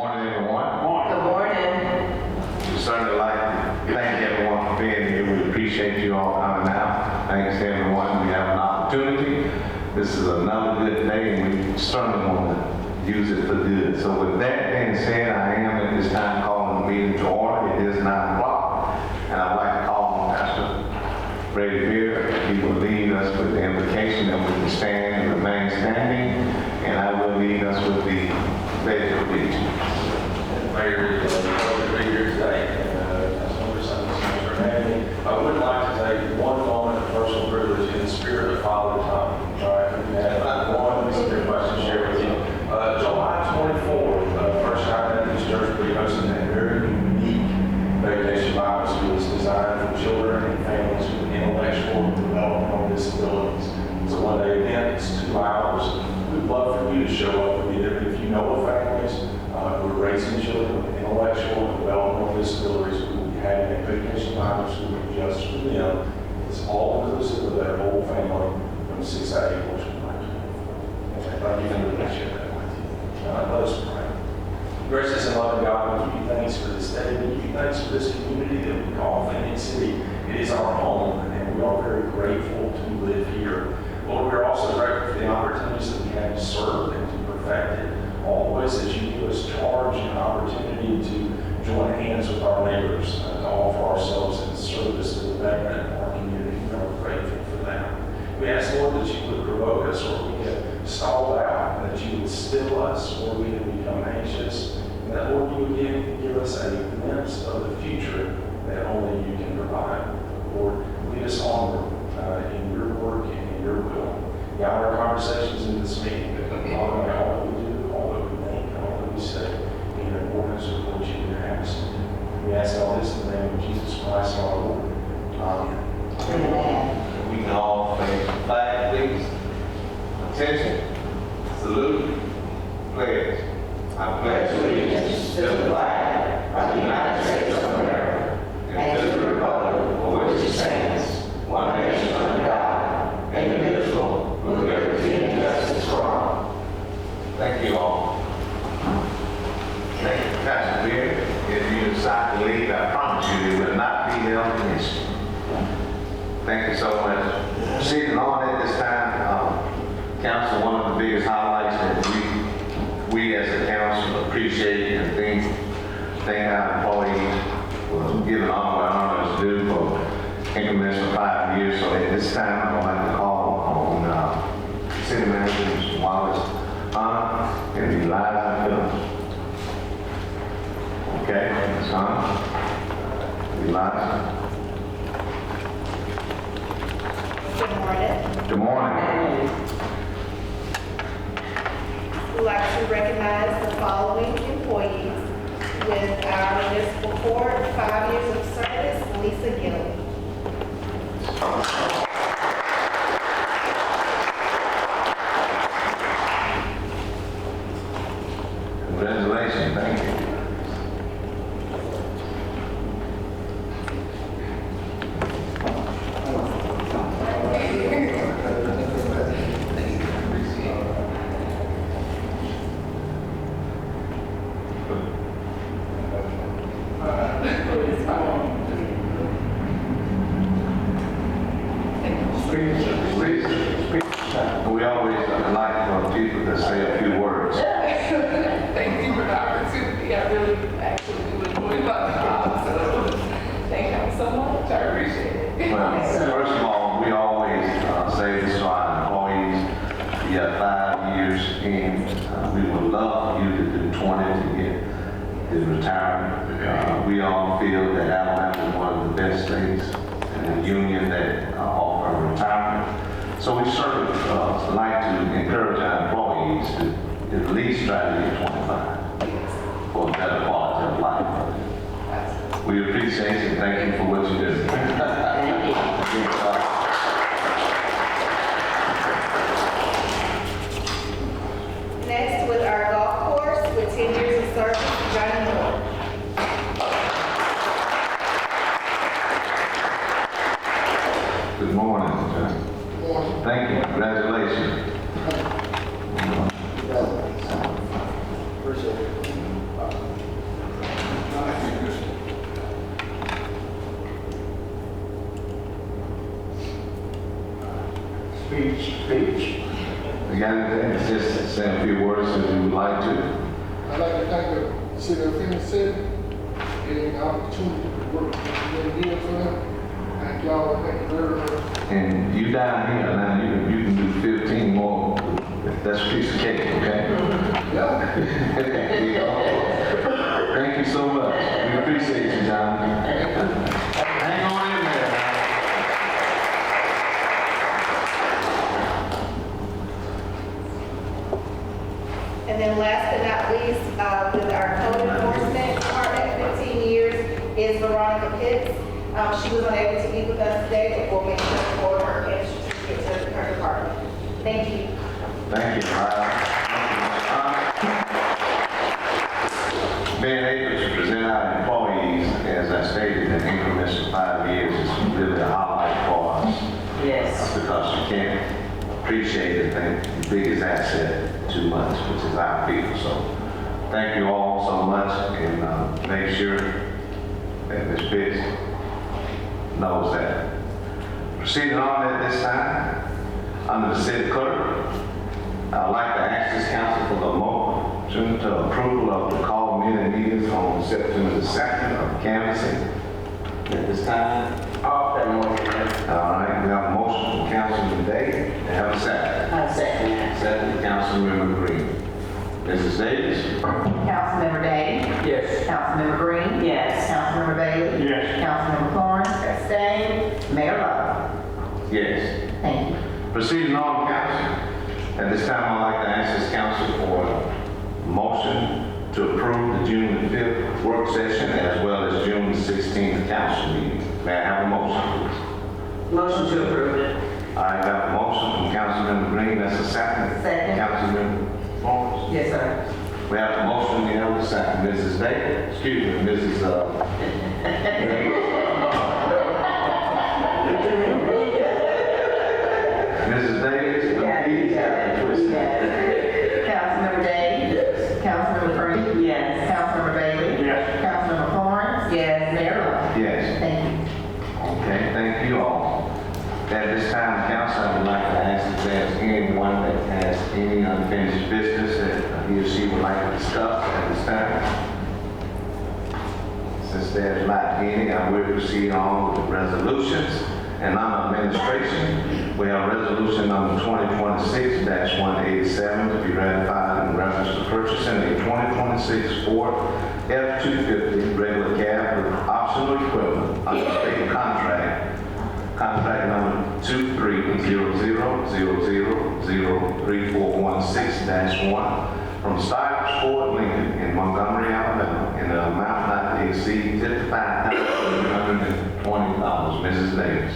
morning, everyone. Good morning. We certainly like to thank everyone for being here. We appreciate you all coming out. Thanks to everyone. We have an opportunity. This is another good day, and we certainly want to use it for good. So with that being said, I am at this time calling the meeting to order. It is 9 o'clock, and I'd like to call on Pastor Brady Beard. He will lead us with the invocation that we can stand and remain standing, and I will lead us with the pledge of allegiance. Mayor, it's a pleasure to be here today, and that's one of the Sundays for having me. I would like to take one moment of personal privilege in the spirit of Father Time. All right, we have one everybody to share with you. July 24th, First Baptist Church will be hosting a very unique vacation Bible school. It's designed for children and families with intellectual and developmental disabilities. It's a one-day event. It's 2 hours. We'd love for you to show up with either if you know of families who are raising children with intellectual and developmental disabilities. We will be having a vacation Bible school just for them. It's all inclusive of their whole family from 6 to 8 worship night. Thank you for that. Share that with you. Let us pray. Gracious and loving God, we give you thanks for this day. We give you thanks for this community that we call Phenix City. It is our home, and we are very grateful to live here. Lord, we're also grateful for the opportunities that we have to serve and to perfect it. Always as you give us charge and opportunity to join hands with our neighbors, to offer ourselves in service to the betterment of our community. We are grateful for that. We ask, Lord, that you would provoke us where we have stalled out, that you would still us where we have become anxious, and that, Lord, you would give us a glimpse of the future that only you can provide. Lord, lead us onward in your work and in your will. Guide our conversations in this meeting, that all that we do, all that we think, all that we say, in accordance with what you would have us to do. We ask all this in the name of Jesus Christ, our Lord. Amen. Amen. We can all face the flag, please. Attention. Salute. Pledge. I pledge allegiance to the flag of the United States of America and to the republic for which it stands, one nation under God, indivisible, with liberty and justice for all. Thank you all. Thank you, Pastor Beard. If you decide to leave, I promise you it will not be held against you. Thank you so much. Sitting on at this time, council, one of the biggest highlights that we as a council appreciate and thank our employees for giving all our honors due for increments of 5 years. So at this time, I would like to call on City Manager Mr. Wallace and Eliza Phillips. Okay, Ms. Eliza. Good morning. Good morning. We'd like to recognize the following employees with our municipal court 5 years of service, Lisa Gillen. Congratulations, thank you. We always like for people to say a few words. Thank you for the opportunity. I really actually do enjoy my job, so thank you so much. I appreciate it. Well, first of all, we always say this to our employees. You have 5 years in. We would love for you to do 20 to get the retirement. We all feel that Alabama is one of the best states in the union that offer retirement. So we certainly like to encourage our employees to at least try to get 25 for a better quality of life. We appreciate you and thank you for what you do. Next, with our golf course with 10 years of service, Johnny Moore. Good morning, John. Thank you. Congratulations. Speech. You got anything? Just say a few words if you would like to. I'd like to thank the city of Phenix City, getting the opportunity to work with them for them. Thank y'all, thank you very much. And you down here now, you can do 15 more. That's a piece of cake, okay? Yeah. Thank you so much. We appreciate you, John. Hang on in there. And then last but not least, with our code enforcement department, 15 years, is Veronica Pitts. She was unable to be with us today, but we'll make sure to forward her and certificate to her department. Thank you. Thank you, Myra. Being able to present our employees, as I stated, in increments of 5 years is really a highlight for us. Yes. Because you can't appreciate it, think the biggest asset too much, which is our people. So thank you all so much, and make sure that Ms. Pitts knows that. Proceeding on at this time, under the city clerk, I'd like to ask this council for the motion to approval of the call meetings on September the 2nd of canvassing at this time. All that motion. All right, we have a motion from Councilman Day, and have a second. I second that. Second, Councilmember Green. Mrs. Davis? Councilmember Day? Yes. Councilmember Green? Yes. Councilmember Bailey? Yes. Councilmember Florence? Abstain. Mayor Lo? Yes. Thank you. Proceeding on, council. At this time, I'd like to ask this council for a motion to approve the June the 5th work session as well as June the 16th council meeting. May I have a motion, please? Motion to approve it. I have a motion from Councilmember Green. That's a second. Second. Councilmember Florence. Yes, sir. We have a motion, we have a second. Mrs. Davis, excuse me, Mrs. Davis, please have a twist. Councilmember Day? Yes. Councilmember Green? Yes. Councilmember Bailey? Yes. Councilmember Florence? Yes. Mayor Lo? Yes. Thank you. Okay, thank you all. At this time, council, I would like to ask if there's anyone that has any unfinished business that he or she would like to discuss at this time. Since there's not any, I will proceed on with the resolutions. And on administration, we have resolution number 2026-187 to be ratified in reference to purchasing a 2026 Ford F-250 regular cab with optional equipment under state contract number 23000003416-1 from Stivers Ford Lincoln in Montgomery, Alabama, in an amount not to exceed $55,320. Mrs. Davis.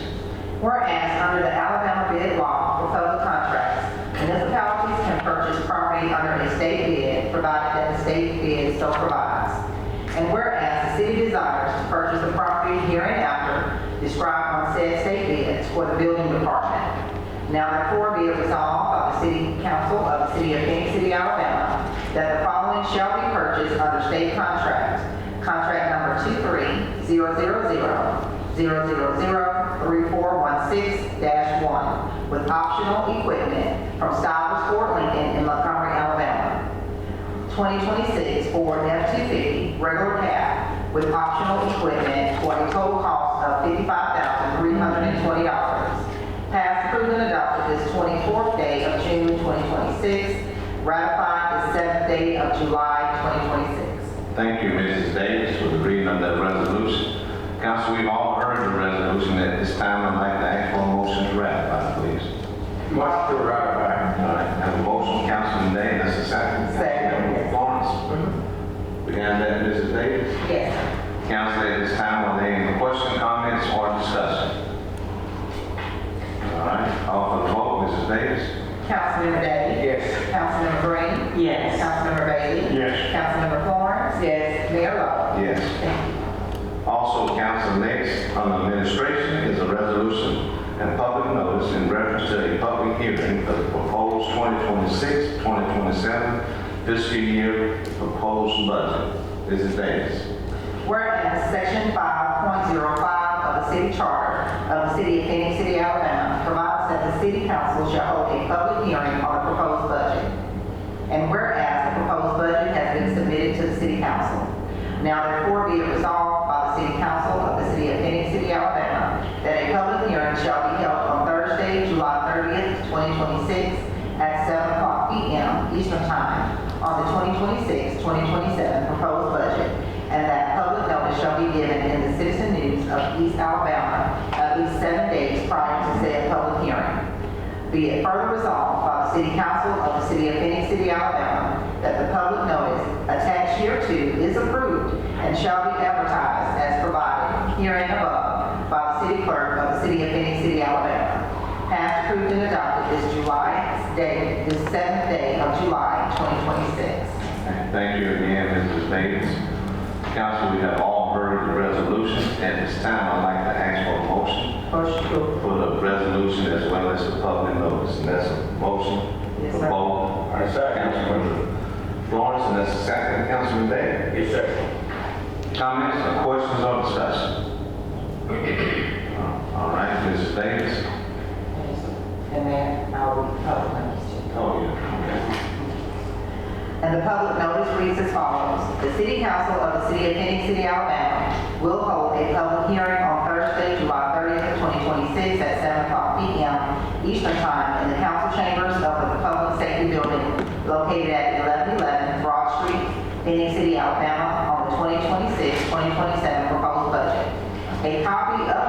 Whereas under the Alabama bid law for public contracts, municipalities can purchase property under a state bid provided that the state bid so provides. And whereas the city desires to purchase the property hereinafter described on said state bids for the building department. Now therefore be it resolved by the City Council of the City of Phoenix City, Alabama, that the following shall be purchased under state contract. Contract number 23000003416-1 with optional equipment from Stivers Ford Lincoln in Montgomery, Alabama. 2026 Ford F-250 regular cab with optional equipment for a total cost of $55,320. Passed, approved, and adopted this 24th day of June 2026. Ratified the 7th day of July 2026. Thank you, Mrs. Davis, for the reading of that resolution. Council, we've all heard the resolution. At this time, I'd like to ask for a motion to ratify, please. Motion to ratify. All right, have a motion, Councilman Day, that's a second. Second. Councilmember Florence. We have that, Mrs. Davis. Yes. Council, at this time, are there any questions, comments, or discussion? All right, call for the vote, Mrs. Davis. Councilmember Day? Yes. Councilmember Green? Yes. Councilmember Bailey? Yes. Councilmember Florence? Yes. Mayor Lo? Yes. Thank you. Also, council, next on administration is a resolution and public notice in reference to a public hearing for the proposed 2026-2027 fiscal year proposed budget. Mrs. Davis. Whereas Section 5.05 of the the city charter of the city of Phenix City, Alabama, provides that the city council shall hold a public hearing on the proposed budget. And whereas the proposed budget has been submitted to the city council, now therefore be it resolved by the city council of the city of Phenix City, Alabama, that a public hearing shall be held on Thursday, July 30th, 2026 at 7:00 p.m. Eastern Time on the 2026-2027 proposed budget, and that public notice shall be given in the Citizen News of East Alabama at least 7 days prior to said public hearing. Be it further resolved by the City Council of the City of Phenix City, Alabama, that the public notice attached hereto is approved and shall be advertised as provided herein above by the city clerk of the City of Phenix City, Alabama. Passed, approved, and adopted this 7th day of July, 2026. Thank you again, Mrs. Davis. Council, we have all heard the resolution. At this time, I'd like to ask for a motion for the resolution as well as the public notice. And that's a motion Yes, for sir. both. Our second, Councilmember Florence, and that's the second, Councilman Davis. Yes, sir. Comments or questions or discussion? All right, Mrs. Davis. And then I'll read the public notice too. Oh, yeah. And the public notice reads as follows. The City Council of the City of Phenix City, Alabama will hold a public hearing on Thursday, July 30th, 2026 at 7:00 p.m. Eastern Time in the council chambers of the Public Safety Building located at 1111 Broad Street, Phenix City, Alabama on the 2026-2027 proposed budget. A copy of the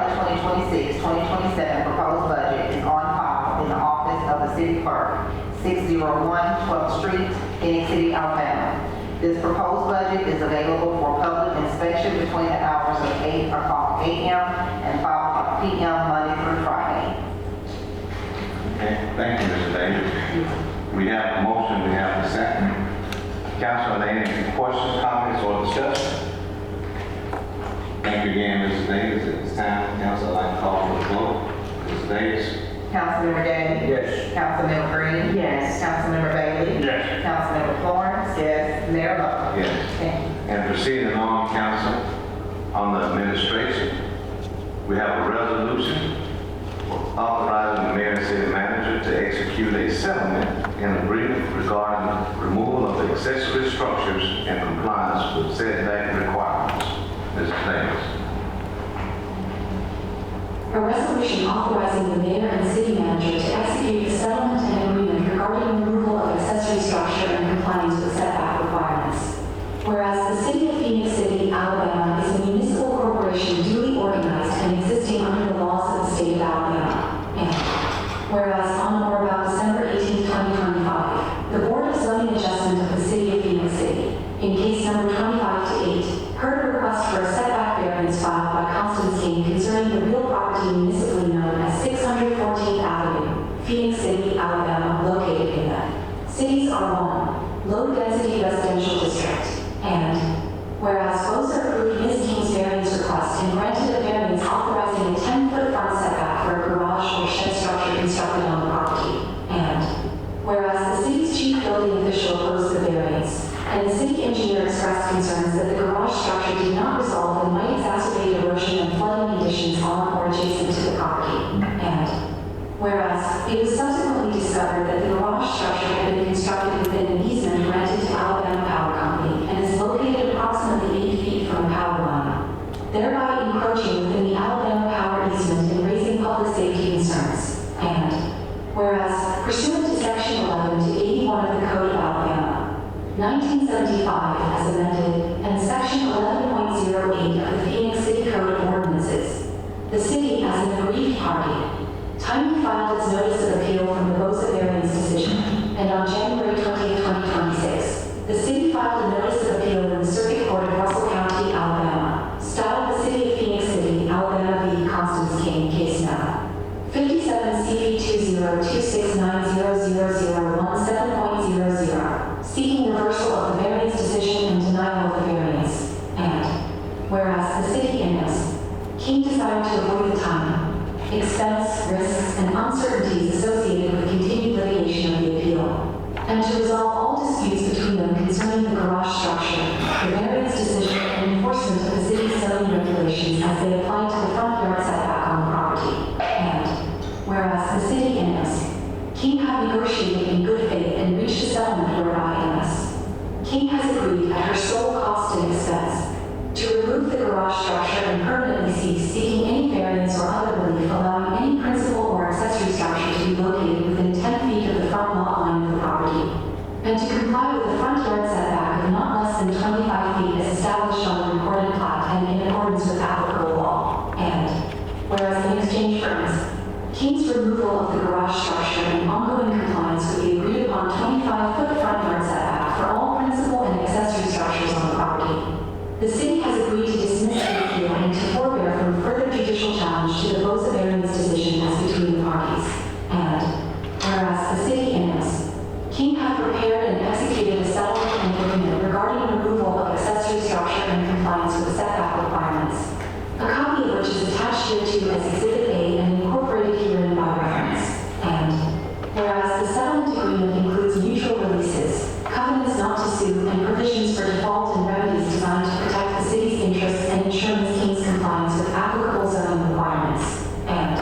2026-2027 proposed budget is on file in the office of the city clerk, 601 12th Street, Phenix City, Alabama. This proposed budget is available for public inspection between the hours of 8 o'clock a.m. and 5 p.m. Monday through Friday. Okay, thank you, Mr. Davis. We have a motion, we have a second. Council, are there any questions, comments, or discussion? Thank you again, Mrs. Davis. At this time, council, I'd like to call for the vote. Mrs. Davis? Councilmember Day? Yes. Councilmember Green? Yes. Councilmember Bailey? Yes. Councilmember Florence? Yes. Mayor Lo? Yes. Thank you. And proceeding on, council, on the administration, we have a resolution authorizing the mayor and city manager to execute a settlement and agreement regarding removal of accessory structures and compliance with setback requirements. Mrs. Davis. A resolution authorizing the mayor and city manager to execute a settlement and agreement regarding removal of accessory structure and compliance with setback requirements. Whereas the city of Phenix City, Alabama is a municipal corporation duly organized and existing under the laws of the state of Alabama. And whereas on or about December 18, 2025, the Board of Zoning Adjustment of the city of Phenix City, in case number 25-8, heard a request for a setback variance filed by Constance King concerning the real property municipally known as 614th Avenue, Phenix City, Alabama, located in the Cities R1, low-density residential district, and whereas BOSA approved Ms. King's variance request and granted a variance authorizing a 10-foot front setback for a garage or shed structure constructed on the property, and whereas the city's chief building official opposed the variance, and the city engineer expressed concerns that the garage structure did not resolve and might exacerbate erosion and flooding conditions on or adjacent to the property. And whereas it was subsequently discovered that the garage structure had been constructed within an easement granted to Alabama Power Company and is located approximately 8 feet from a power line, thereby encroaching within the Alabama Power easement and raising public safety concerns. And whereas pursuant to Section 11 to 81 of the Code of Alabama, 1975 as amended, and Section 11.08 of the Phoenix City Code of Ordinances, the city, as an aggrieved party, timely filed its notice of appeal from the BOSA variance decision, and on January 20, 2026, the city filed a notice of appeal in the Circuit Court of Russell County, Alabama, styled the City of Phoenix City, Alabama v. Constance King, case number 57 CV2026900017.00, seeking reversal of the variance decision and denial of the variance. And whereas the city inmates, King desired to avoid the time, expense, risks, and uncertainties associated with continued litigation of the appeal, and to resolve all disputes between them concerning the garage structure, the variance decision, and enforcement of the city's zoning regulations as they apply to the front yard setback King has agreed at her sole cost and expense to remove the garage structure and permanently cease seeking any variance or other relief allowing any principal or accessory structure to be located within 10 feet of the front lot line of the property, and to comply with the front yard setback of not less than 25 feet as established on the recorded plat and in accordance with applicable law. And whereas in exchange for King's removal of the garage structure and ongoing compliance with the agreed upon 25-foot front yard setback for all principal and accessory structures on the property, the city has agreed to dismiss the appeal and to forbear from further judicial challenge to the Boza variance decision as between the parties. And whereas the city annexed, King have prepared and executed a settlement agreement regarding removal of accessory structure and compliance with setback requirements, a copy of which is attached hereto as Exhibit A and incorporated herein by reference. And whereas the settlement agreement includes mutual releases, covenants not to sue, and provisions for default and remedies designed to protect the city's interests and ensure Ms. King's compliance with applicable zoning requirements. And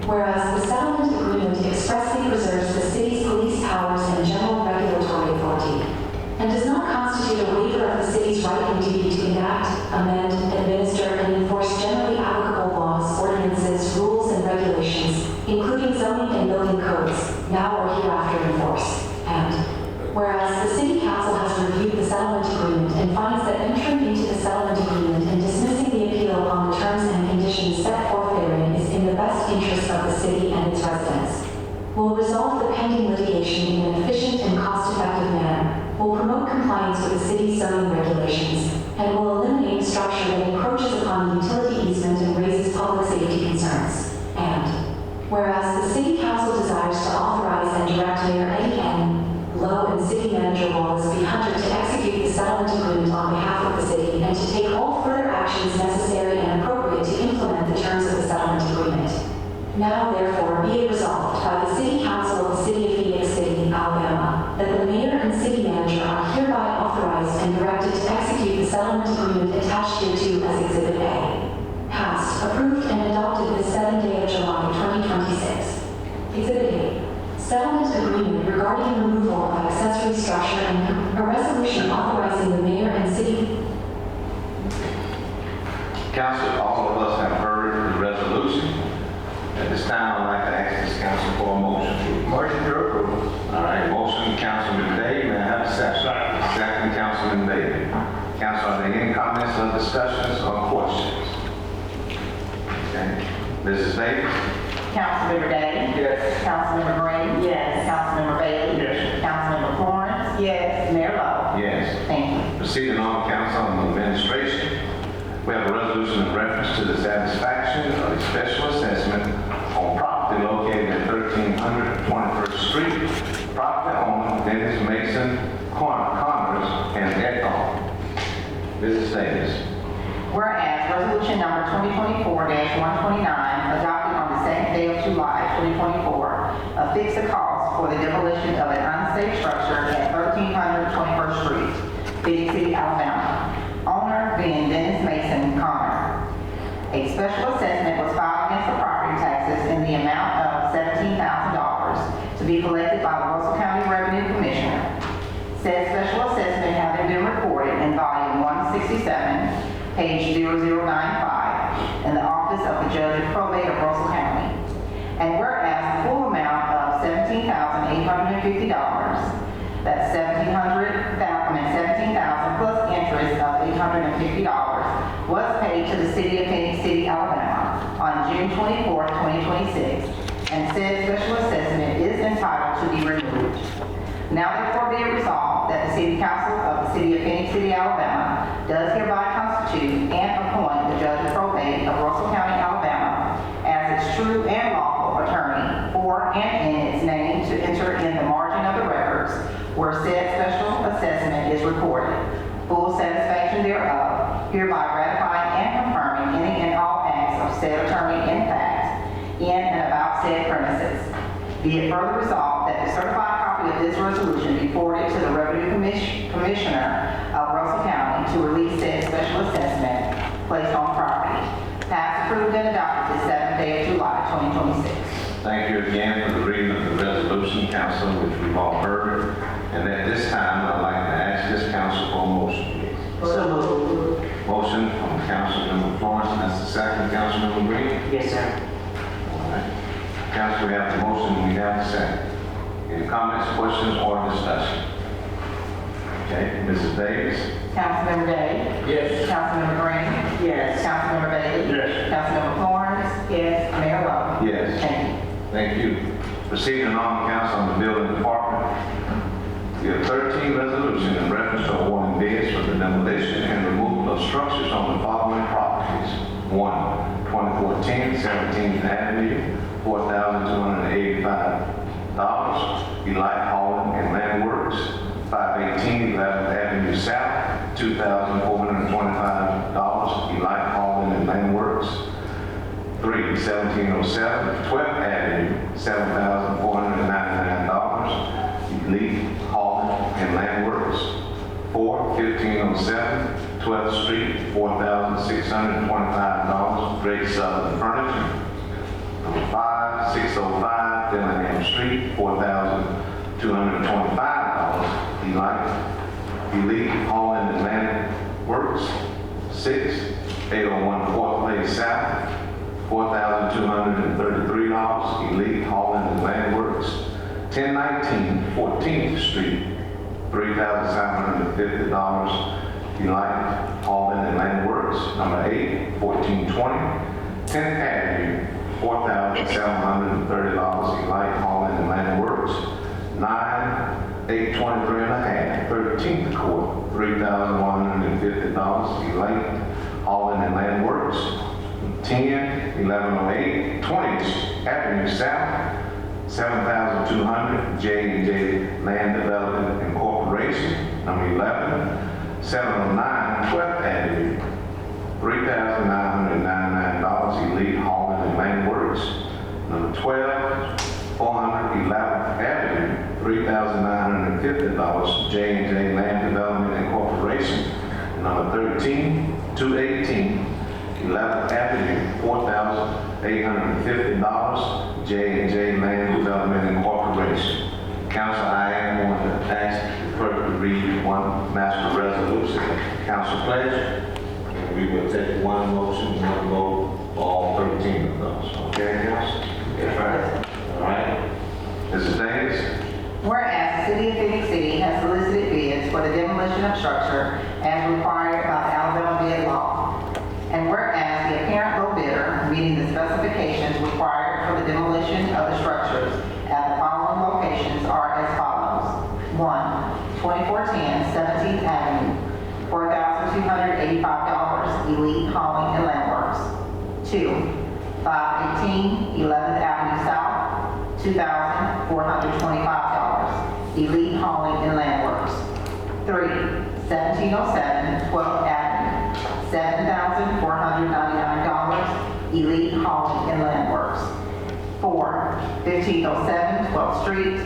whereas the settlement agreement expressly preserves the city's police powers and general regulatory authority, and does not constitute a waiver of the city's right and duty to enact, amend, administer, and enforce generally applicable laws, ordinances, rules, and regulations, including zoning and building codes, now or hereafter in force. And whereas the City Council has reviewed the settlement agreement and finds that entering into the settlement agreement and dismissing the appeal on the terms and conditions set forth therein is in the best interest of the city and its residents, will resolve the pending litigation in an efficient and cost-effective manner, will promote compliance with the city's zoning regulations, and will eliminate structure that encroaches upon the utility easement and raises public safety concerns. And whereas the City Council desires to authorize and direct Mayor Eddie N. Lowe and City Manager Wallace B. Hunter to execute the settlement agreement on behalf of the city and to take all further actions necessary and appropriate to implement the terms of the settlement agreement. Now, therefore, be it resolved by the City Council of the City of Phoenix City, Alabama, that the Mayor and City Manager are hereby authorized and directed to execute the settlement agreement attached hereto as Exhibit A. Passed, approved, and adopted this 7th day of July, 2026. Exhibit A. Settlement agreement regarding removal of accessory structure and a resolution authorizing the Mayor and City. Council, all of us have heard the resolution. At this time, I'd like to ask this council for a motion. Motion to approve. All right, motion, Councilman Day. May I have a second? Second, Councilman Day. Council, are there any comments or discussions or questions? Okay. Mrs. Davis? Councilmember Day? Yes. Councilmember Green? Yes. Councilmember Bailey? Yes. Councilmember Florence? Yes. Mayor Lo? Yes. Thank you. Proceeding on council on administration, we have a resolution in reference to the satisfaction of a special assessment on property located at 1300 21st Street. Property owner Dennis Mason Connors and Echo. Mrs. Davis. Whereas resolution number 2024-129, adopted on the 2nd day of July 2024, affixed a cost for the demolition of an unsafe structure at 1300 21st Street, Phoenix City, Alabama. Owner being Dennis Mason Connor. A special assessment was filed against the property taxes in the amount of $17,000 to be collected by the Russell County Revenue Commissioner. Said special assessment having been recorded in volume 167, page 0095, in the office of the Judge of Probate of Russell County. And whereas the full amount of $17,850, that's $17,000 plus interest of $850, was paid to the City of Phoenix City, Alabama on June 24, 2026, and said special assessment is entitled to be removed. Now therefore be it resolved that the City Council of the City of Phoenix City, Alabama does hereby constitute and appoint the Judge of Probate of Russell County, Alabama as its true and lawful attorney for and in its name to enter in the margin of the records where said special assessment is recorded, full satisfaction thereof, hereby ratifying and confirming any and all acts of said attorney in fact, in and about said premises. Be it further resolved that the certified copy of this resolution be forwarded to the Revenue Commissioner of Russell County to release said special assessment placed on property. Passed, approved, and adopted this 7th day of July, 2026. Thank you again for the reading of the resolution, council, which we've all heard. And at this time, I'd like to ask this council Any comments, questions, or discussion? Okay, Mrs. Davis? Councilmember Day? Yes. Councilmember Green? Yes. Councilmember Bailey? Yes. Councilmember Florence? Yes. Mayor Lo? Yes. Thank you. Thank you. Proceeding on, council, on the building department. We have 13 resolutions in reference to awarding bids for the demolition and removal of structures on the following properties. 1, 2014 17th Avenue, $4,285. Elite Hauling and Land Works. 518 11th Avenue South, $2,425. Elite Hauling and Land Works. 3, 1707 12th Avenue, $7,499. Elite Hauling and Land Works. 4, 1507 12th Street, $4,625. Great Southern Furniture. 5, 605 Dillingham Street, $4,225. Elite Hauling and Land Works. 6, 801 4th Place South, $4,233. Elite Hauling and Land Works. 1019 14th Street, $3,750. Elite Hauling and Land Works. Number 8, 1420 10th Avenue, $4,730. Elite Hauling and Land Works. 9, 823 and a half, 13th Court, $3,150. Elite Hauling and Land Works. 10, 1108 20th Avenue South, $7,200. J&J Land Development Incorporation. Number 11, 709 12th Avenue, $3,999. Elite Hauling and Land Works. Number 12, 400 11th Avenue, $3,950. J&J Land Development Incorporation. Number 13, 218 11th Avenue, $4,850. J&J Land Development Incorporation. Council, I am going to ask the clerk to read one master resolution. Council pledge. And we will take one motion, one vote, all 13 of those. Okay, council? Yes, right. All right. Mrs. Davis? Whereas the City of Phenix City has solicited bids for the demolition of structure as required by the Alabama bid law. And whereas the apparent low bidder meeting the specifications required for the demolition of the structures at the following locations are as follows. 1, 2410 17th Avenue, $4,285. Elite Hauling and Land Works. 2, 518 11th Avenue South, $2,425. Elite Hauling and Land Works. 3, 1707 12th Avenue, $7,499. Elite Hauling and Land Works. 4, 1507 12th Street,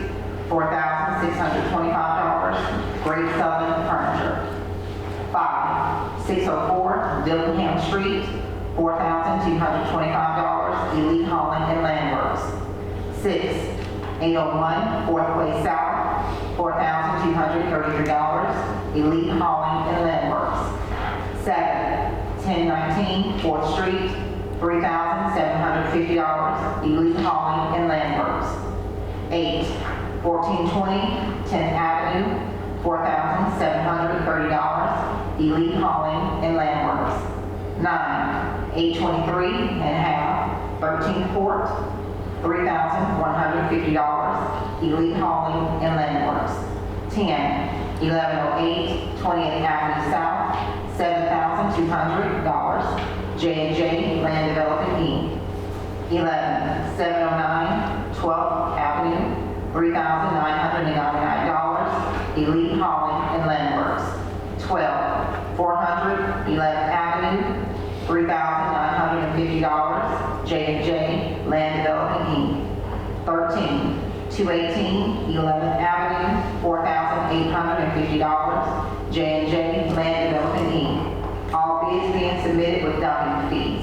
$4,625. Great Southern Furniture. 5, 604 Dillingham Street, $4,225. Elite Hauling and Land Works. 6, 801 4th Way South, $4,233. Elite Hauling and Land Works. 7, 1019 4th Street, $3,750. Elite Hauling and Land Works. 8, 1420 10th Avenue, $4,730. Elite Hauling and Land Works. 9, 823 and a half 13th Court, $3,150. Elite Hauling and Land Works. 10, 1108 20th Avenue South, $7,200. J&J Land Development Inc. 11, 709 12th Avenue, $3,999. Elite Hauling and Land Works. 12, 400 11th Avenue, $3,950. J&J Land Development Inc. 13, 218 11th Avenue, $4,850. J&J Land Development Inc. All bids being submitted with dumping fees.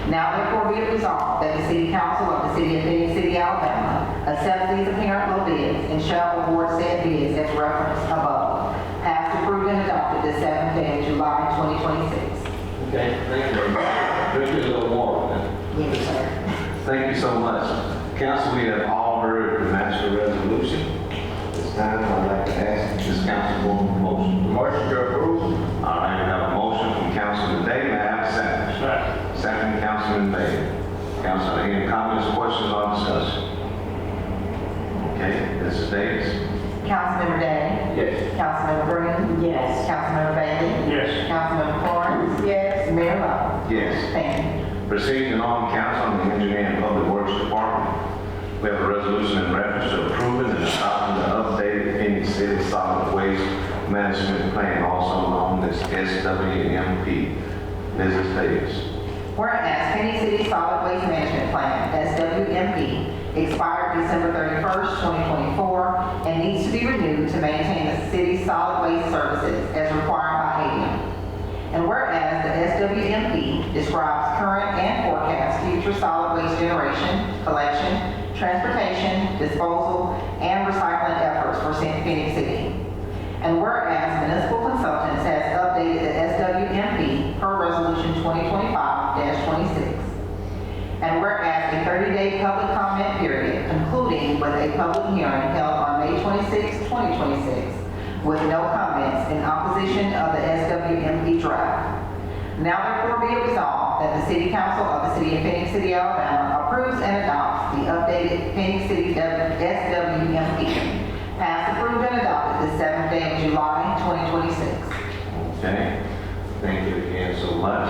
Now therefore be it resolved that the City Council of the City of Phenix City, Alabama accepts these apparent low bids and shall award said bids as referenced above. Passed, approved, and adopted this 7th day of July 2026. Okay, thank you very much. Drink a little water then. Yes, sir. Thank you so much. Council, we have all heard the master resolution. This time, I'd like to ask this council for a motion. Motion to approve. All right, we have a motion from Councilman Day. May I have a second? Second. Second, Councilman Bailey. Council, any comments, questions, or discussion? Okay, Mrs. Davis? Councilmember Day? Yes. Councilmember Green? Yes. Councilmember Bailey? Yes. Councilmember Florence? Yes. Mayor Lo? Yes. Thank you. Proceeding on council on the Engineering and Public Works Department, we have a resolution in reference to approving and adopting the updated Phenix City Solid Waste Management Plan, also known as SWMP. Mrs. Davis. Whereas Phenix City Solid Waste Management Plan, SWMP, expired December 31st, 2024, and needs to be renewed to maintain the city's solid waste services as required by ADM. And whereas the SWMP describes current and forecast future solid waste generation, collection, transportation, disposal, and recycling efforts for Phenix City. And whereas Municipal Consultants has updated the SWMP per Resolution 2025-26. And whereas a 30-day public comment period concluding with a public hearing held on May 26, 2026, with no comments in opposition of the SWMP draft. Now therefore be it resolved that the City Council of the City of Phenix City, Alabama approves and adopts the updated Phenix City SWMP, passed, approved, and adopted the 7th day of July, 2026. Okay, thank you again so much.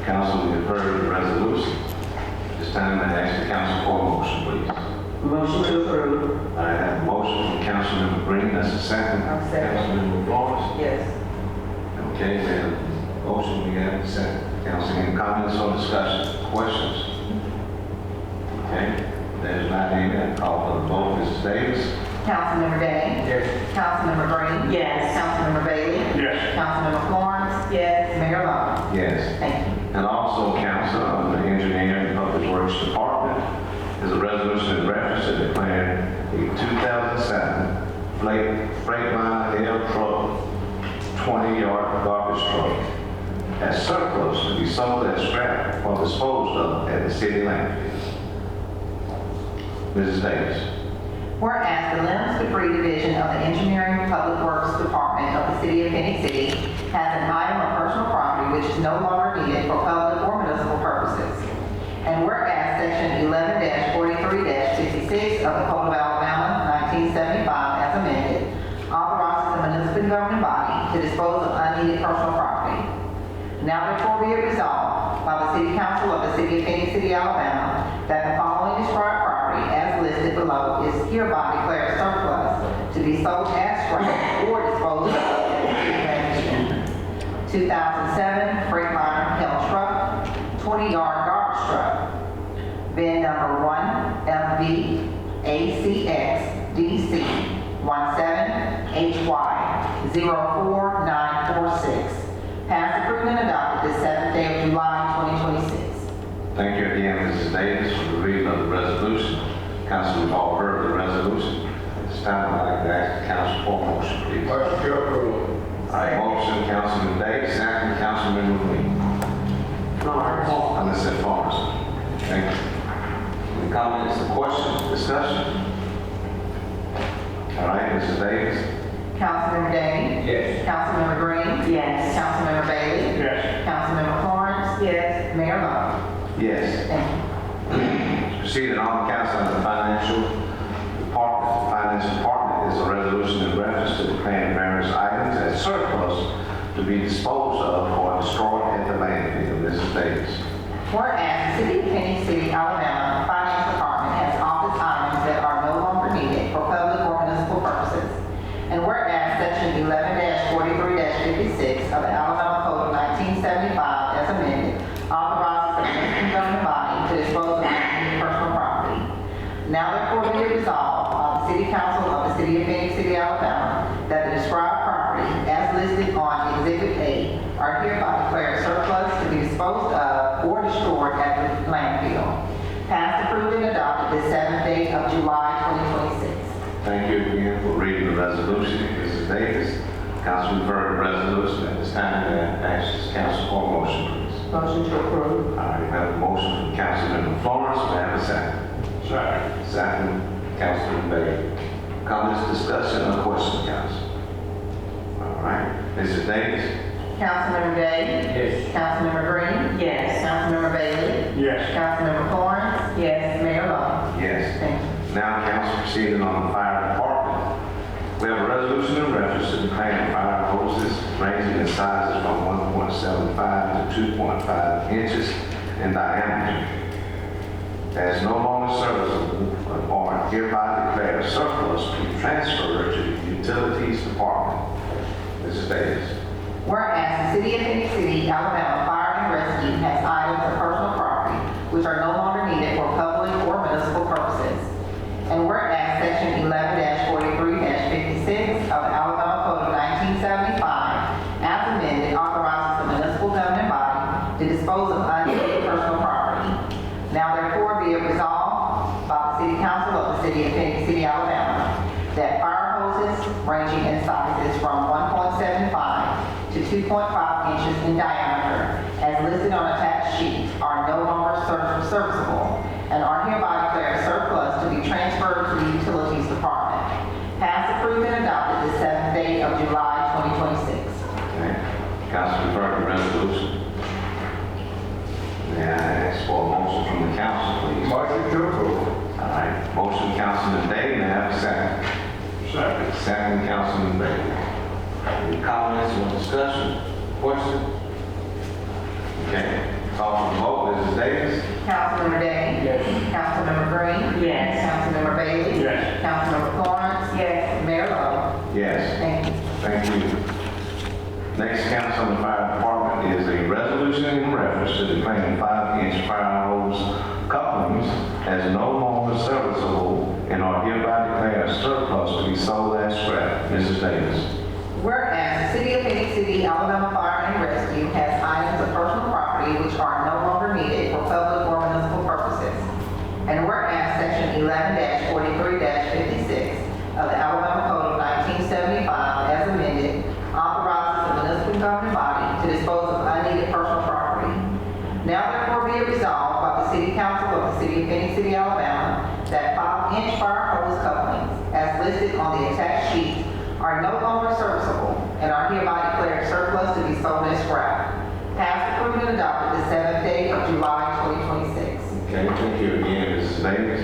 Council, we have heard the resolution. This time, I ask the council for a motion, please. Motion to approve. I have a motion from Councilmember Green, that's a second. I'll second. Councilmember Florence. Yes. Okay, we have a motion, we have a second. Council, any comments or discussion, questions? Okay, there's not any, I call for the vote. Mrs. Davis? Councilmember Day? Yes. Councilmember Green? Yes. Councilmember Bailey? Yes. Councilmember Florence? Yes. Mayor Lo? Yes. Thank you. And also, council, on the Engineering and Public Works Department, is a resolution in reference to declaring a 2007 Freightliner L truck, 20-yard garbage truck, as surplus to be sold as scrap or disposed of at the city landfill. Mrs. Davis. Whereas the Limbs Debris Division of the Engineering and Public Works Department of the City of Phenix City has an item of personal property which is no longer needed for public or municipal purposes. And whereas Section 11-43-56 of the Code of Alabama, 1975, as amended, authorizes the municipal governing body to dispose of unneeded personal property. Now therefore be it resolved by the City Council of the City of Phenix City, Alabama, that the following described property as listed below is hereby declared surplus to be sold as scrap or disposed of at the city landfill. 2007 Freightliner L truck, 20-yard garbage truck, VIN number 1FVACXDC 17HY04946. Passed, approved, and adopted this 7th day of July, 2026. Thank you again, Mrs. Davis, for the reading of the resolution. Council, we've all heard the resolution. At this time, I'd like to ask the council for a motion, please. Motion to approve. All right, motion, Councilman Davis, second, Councilmember Green. Florence. I said Florence. Thank you. Any comments, questions, discussion? All right, Mrs. Davis. Councilmember Day? Yes. Councilmember Green? Yes. Councilmember Bailey? Yes. Councilmember Florence? Yes. Mayor Lo? Yes. Thank you. Proceeding on, council, on the financial department. The finance department is a resolution in reference to declaring various items as surplus to be disposed of or destroyed at the landfill. Mrs. Davis. Whereas the City of Phenix City, Alabama Finance Department has office items that are no longer needed for public or municipal purposes. And whereas Section 11-43-56 of the Alabama Code of 1975 as amended authorizes the municipal governing body to dispose of unneeded personal property. Now therefore be it resolved by the City Council of the City of Phenix City, Alabama, that the described property as listed on Exhibit A are hereby declared surplus to be disposed of or destroyed at the landfill. Passed, approved, and adopted this 7th day of July, 2026. Thank you again for reading the resolution. Mrs. Davis. Council, you've heard the resolution. At this time, I ask this council for a motion, please. Motion to approve. All right, we have a motion from Councilmember Florence. We have a second. Second. Second, Councilman Bailey. Comments, discussion, or question, council? All right, Mrs. Davis? Councilmember Day? Yes. Councilmember Green? Yes. Councilmember Bailey? Yes. Councilmember Florence? Yes. Mayor Lo? Yes. Thank you. Now, council proceeding on the fire department. We have a resolution in reference to declaring fire hoses ranging in sizes from 1.75 to 2.5 inches in diameter as no longer serviceable or hereby declared surplus to be transferred to the utilities department. Mrs. Davis. Whereas the city of Phenix City, Alabama Fire and Rescue has items of personal property which are no longer needed for public or municipal purposes. And whereas section 11-43-56 of the Alabama Code of 1975, as amended, authorizes the municipal governing body to dispose of unneeded personal property. Now therefore be it resolved by the City Council of the City of Phenix City, Alabama, that fire hoses ranging in sizes from 1.75 to 2.5 inches in diameter, as listed on attached sheet, are no longer serviceable and are hereby declared surplus to be transferred to the Utilities Department. Passed, approved, and adopted the 7th day of July 2026. Okay. Council refer to resolution. May I ask for a motion from the council, please? Motion to approve. All right. Motion, Councilman Day. May I have a second? Second. Second, Councilman Bailey. Any comments or discussion? Question? Okay. Call for the vote. Mrs. Davis? Councilmember Day? Yes. Councilmember Green? Yes. Councilmember Bailey? Yes. Councilmember Florence? Yes. Mayor Lo? Yes. Thank you. Thank you. Next, council on the fire department is a resolution in reference to declaring 5-inch fire hose couplings as no longer serviceable and are hereby declared surplus to be sold as scrap. Mrs. Davis. Whereas the City of Phenix City, Alabama Fire and Rescue has items of personal property which are no longer needed for public or municipal purposes. And whereas section 11-43-56 of the Alabama Code of 1975, as amended, authorizes the municipal governing body to dispose of unneeded personal property. Now therefore be it resolved by the City Council of the City of Phenix City, Alabama, that 5-inch fire hose couplings, as listed on the attached sheet, are no longer serviceable and are hereby declared surplus to be sold as scrap. Passed, approved, and adopted the 7th day of July 2026. Okay, thank you again, Mrs. Davis,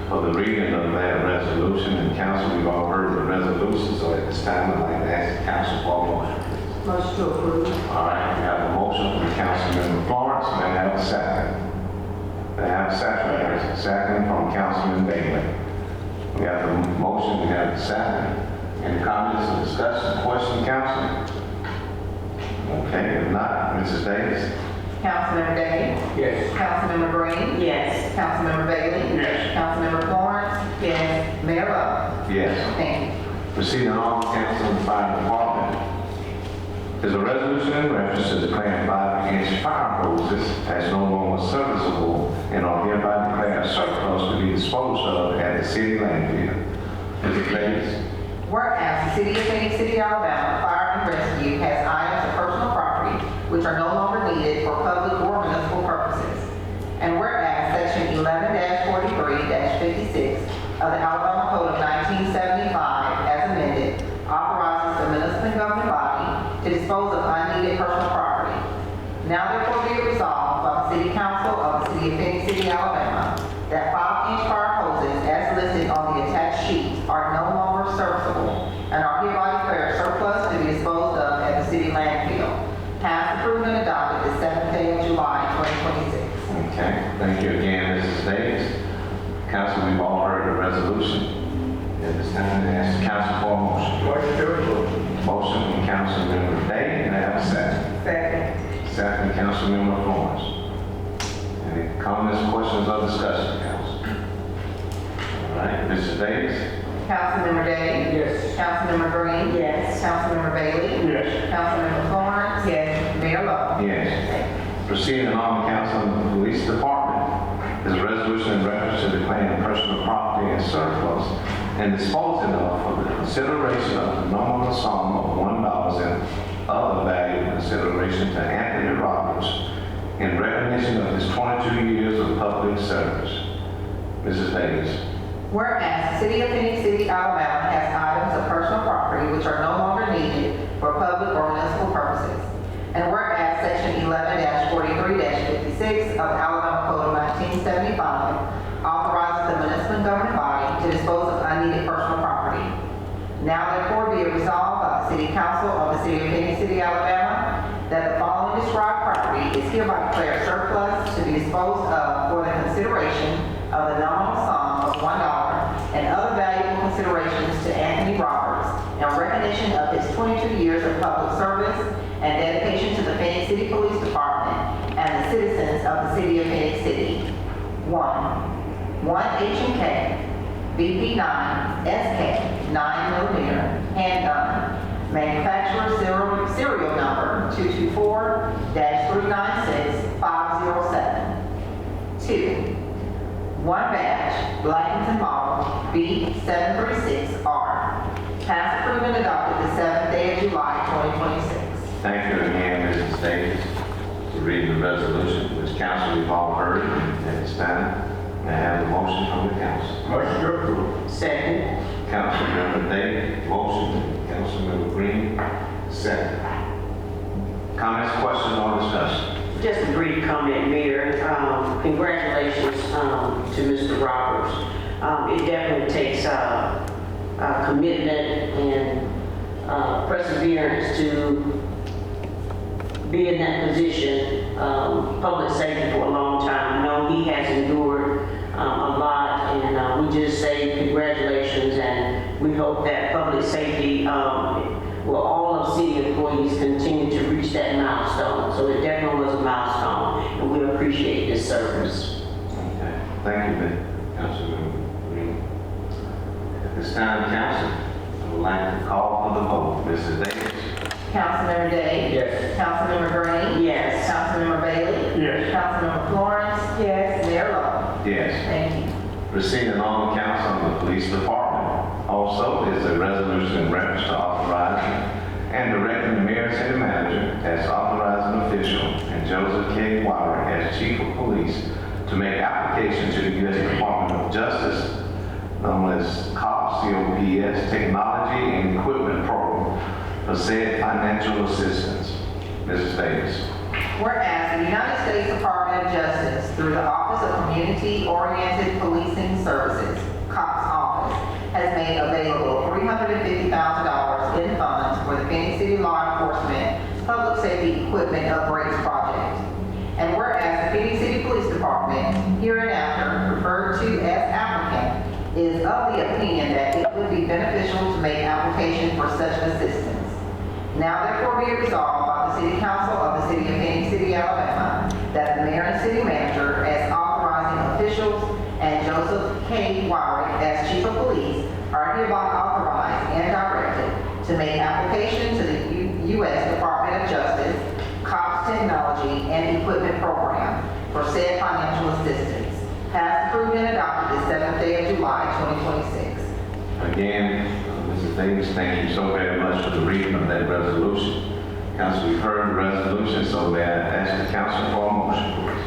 for the reading of that resolution. And council, we've all heard the resolution, so at this time, I'd like to ask the council for a motion. Motion to approve. All right, we have a motion from Councilman Florence, and I have a second. I have a second. Second from Councilman Bailey. We have the motion, we have the second. Any comments or discussion, question, council? Okay, if not, Mrs. Davis. Councilmember Day? Yes. Councilmember Green? Yes. Councilmember Bailey? Yes. Councilmember Florence? Yes. Mayor Lo? Yes. Thank you. Proceeding on, council and fire department. There's a resolution in reference to declaring 5-inch fire hoses as no longer serviceable and are hereby declared surplus to be disposed of at the city landfill. Mrs. Davis. Whereas the City of Phenix City, Alabama Fire and Rescue has items of personal property which are no longer needed for public or municipal purposes. And whereas section 11-43-56 of the Alabama Code of 1975, as amended, authorizes the municipal governing body to dispose of unneeded personal property. Now therefore be it resolved by the City Council of the City of Phenix City, Alabama, that 5-inch fire hoses as listed on the attached sheet are no longer serviceable and are hereby declared surplus to be disposed of at the city landfill. Passed, approved, and adopted the 7th day of July 2026. Okay, thank you again, Mrs. Davis. Council, we've all heard the resolution. At this time, I ask the council for a motion. Motion to approve. Motion from Councilmember Day, and I have a second. Second. Second, Councilmember Florence. Any comments, questions, or discussion, council? All right, Mrs. Davis. Councilmember Day? Yes. Councilmember Green? Yes. Councilmember Bailey? Yes. Councilmember Florence? Yes. Mayor Lo? Yes. Proceeding on, council of the police department is a resolution in reference to declaring personal property as surplus and disposing of for the consideration of the nominal sum of $1 and other value consideration to Anthony Roberts in recognition of his 22 years of public service. Mrs. Davis. Whereas the City of Phoenix City, Alabama has items of personal property which are no longer needed for public or municipal purposes. And whereas Section 11-43-56 of the Alabama Code of 1975 authorizes the municipal governing body to dispose of unneeded personal property. Now therefore be it resolved by the City Council of the City of Phoenix City, Alabama, that the following described property is hereby declared surplus to be disposed of for the consideration of the nominal sum of $1 and other valuable considerations to Anthony Roberts in recognition of his 22 years of public service and dedication to the Phoenix City Police Department and the citizens of the City of Phoenix City. 1 H&K BP9 SK 9mm handgun, manufacturer serial number 224-396-507. 2. 1 batch Blackington model B736R. Passed, approved, and adopted the 7th day of July 2026. Thank you again, Mrs. Davis, for reading the resolution, which council we've all heard at this time. May I have a motion from the council? Motion to approve. Second. Councilmember Davis, motion. Councilmember Green, second. Comments, questions, or discussion? Just a brief comment, Mayor. Congratulations to Mr. Roberts. It definitely takes commitment and perseverance to be in that position, public safety, for a long time. I know he has endured a lot, and we just say congratulations, and we hope that public safety will all of city employees continue to reach that milestone. So it definitely was a milestone, and we appreciate this service. Okay. Thank you, Councilmember Green. At this time, council, I would like to call for the vote. Mrs. Davis? Councilmember Day? Yes. Councilmember Green? Yes. Councilmember Bailey? Yes. Councilmember Florence? Yes. Mayor Lo? Yes. Thank you. Receiving on the council of the police department also is a resolution in reference to authorizing and directing the mayor and city manager as authorizing official and Joseph K. Wyrick as chief of police to make application to the U.S. Department of Justice, known as COPS Technology and Equipment Program, for said financial assistance. Mrs. Davis. Whereas the United States Department of Justice, through the Office of Community-Oriented Policing Services, COPS office, has made available $350,000 in funds for the Phoenix City Law Enforcement Public Safety Equipment Upgrades Project. And whereas the Phoenix City Police Department, hereinafter referred to as applicant, is of the opinion that it would be beneficial to make application for such assistance. Now therefore be it resolved by the City Council of the City of Phoenix City, Alabama, that the mayor and city manager as authorizing officials and Joseph K. Wyrick as chief of police are hereby authorized and directed to make application to the U.S. Department of Justice, COPS Technology and Equipment Program for said financial assistance. Passed, approved, and adopted the 7th day of July 2026. Again, Mrs. Davis, thank you so very much for the reading of that resolution. Council, we've heard the resolution, so may I ask the council for a motion, please?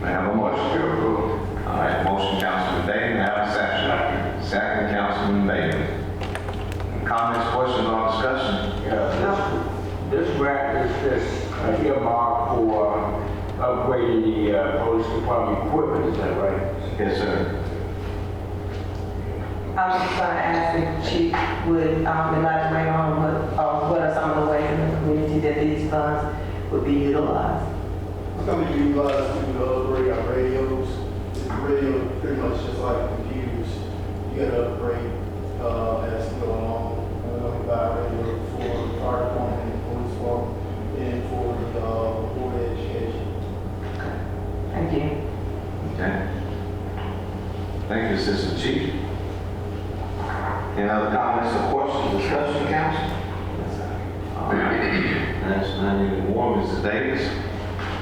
May I have a motion? Motion to approve. All right, motion, Councilman Day. May I have a second? Second, Councilman Bailey. Comments, questions, or discussion? Yeah, this grant is earmarked for upgrading the police department equipment, is that right? Yes, sir. I was just going to ask if Chief would elaborate on what are some of the ways in the community that these funds would be utilized. It's gonna be utilized to upgrade our radios. The radio pretty much just like computers. You gotta upgrade as you go along. We buy a radio for the fire department, the police department, and for the board of education. Thank you. Okay. Thank you, Assistant Chief. Any other comments or questions, discussion, council? All right. That's 91, Mrs. Davis.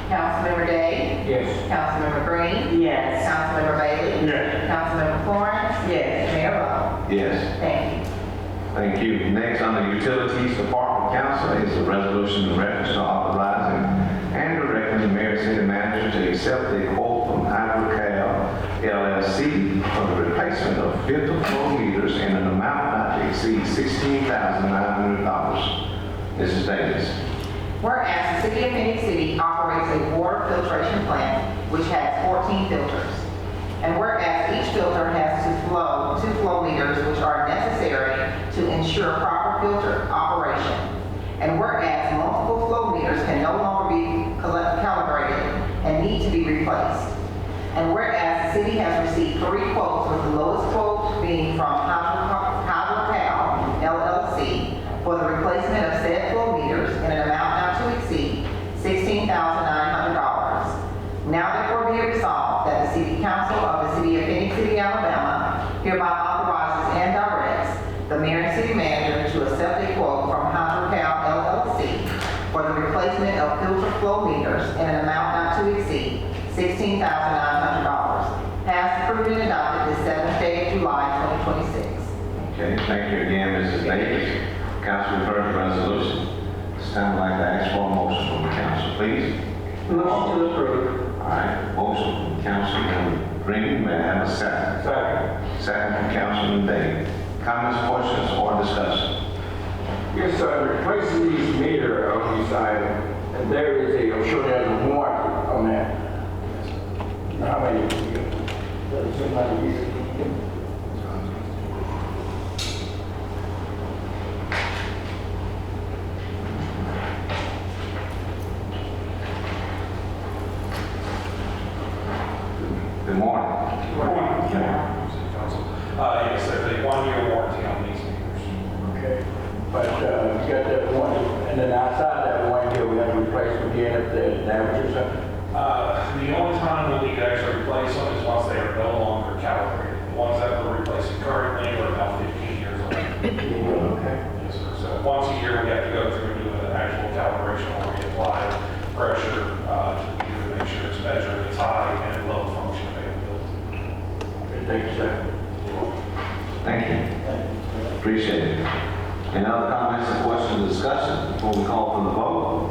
Councilmember Day? Yes. Councilmember Green? Yes. Councilmember Bailey? Yes. Councilmember Florence? Yes. Mayor Lo? Yes. Thank you. Thank you. Next, on the Utilities Department Council is a resolution in reference to authorizing and directing the mayor and city manager to accept a quote from Hydrocal LLC for the replacement of filter flow meters in an amount not to exceed $16,900. Mrs. Davis. Whereas the City of Phenix City operates a water filtration plant which has 14 filters. And whereas each filter has two flow meters which are necessary to ensure proper filter operation. And whereas multiple flow meters can no longer be calibrated and need to be replaced. And whereas the city has received 3 quotes, with the lowest quote being from Hydrocal LLC for the replacement of said flow meters in an amount not to exceed $16,900. Now therefore be it resolved that the City Council of the City of Phenix City, Alabama hereby authorizes and directs the mayor and city manager to accept a quote from Hydrocal LLC for the replacement of filter flow meters in an amount not to exceed $16,900. Passed, approved, and adopted this 7th day of July, 2026. Okay, thank you again, Mrs. Davis. Council, you've heard the resolution. It's time I'd like to ask for a motion from the council, please. Motion to approve. All right, motion from Councilman Green, may I have a second? Second. Second from Councilman Day. Comments, questions, or discussion? Yes, sir, replacing these meter on these items, and there is I'm sure there's a warranty on that. How many? Somebody use it? Good morning. Yes, there's a 1-year warranty on these meters. Okay, but you got that one, and then outside that one year, we have to replace them again if they're damaged or something? The only time we'll need to actually replace them is once they are no longer calibrated. The ones that we're replacing currently are about 15 years old. Okay. Yes, sir. So once a year, we have to go through and do an actual calibration where we apply pressure to the meter to make sure it's measuring its high and low function availability. Okay, thank you, sir. Thank you. Appreciate it. Any other comments or questions or discussion before we call for the vote?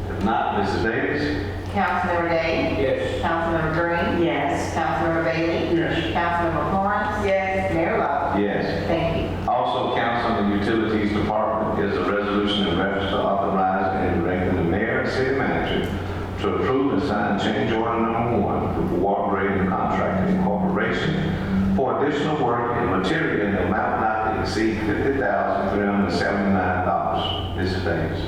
If not, Mrs. Davis? Councilmember Day? Yes. Councilmember Green? Yes. Councilmember Bailey? Yes. Councilmember Florence? Yes. Mayor Lo? Yes. Thank you. Also, council on the Utilities Department is a resolution in reference to authorizing and directing the mayor and city manager to approve and sign change order number 1 for water grading contracting incorporation for additional work and material in the amount not to exceed $50,379. Mrs. Davis.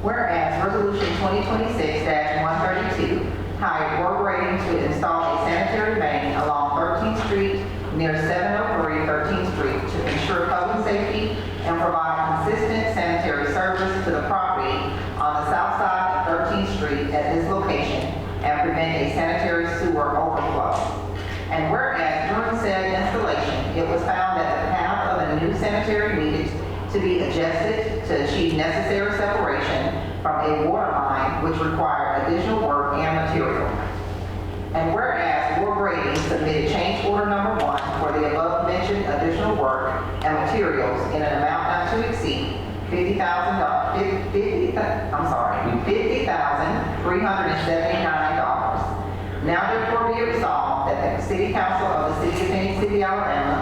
Whereas Resolution 2026-132 hired work rating to install a sanitary main along 13th Street near 703 13th Street to ensure public safety and provide consistent sanitary service to the property on the south side of 13th Street at this location and prevent a sanitary sewer overflow. And whereas during said installation, it was found that the path of a new sanitary needed to be adjusted to achieve necessary separation from a water line which required additional work and material. And whereas War Grading submitted change order number 1 for the above mentioned additional work and materials in an amount not to exceed $50,379. Now therefore be it resolved that the City Council of the City of Phenix City, Alabama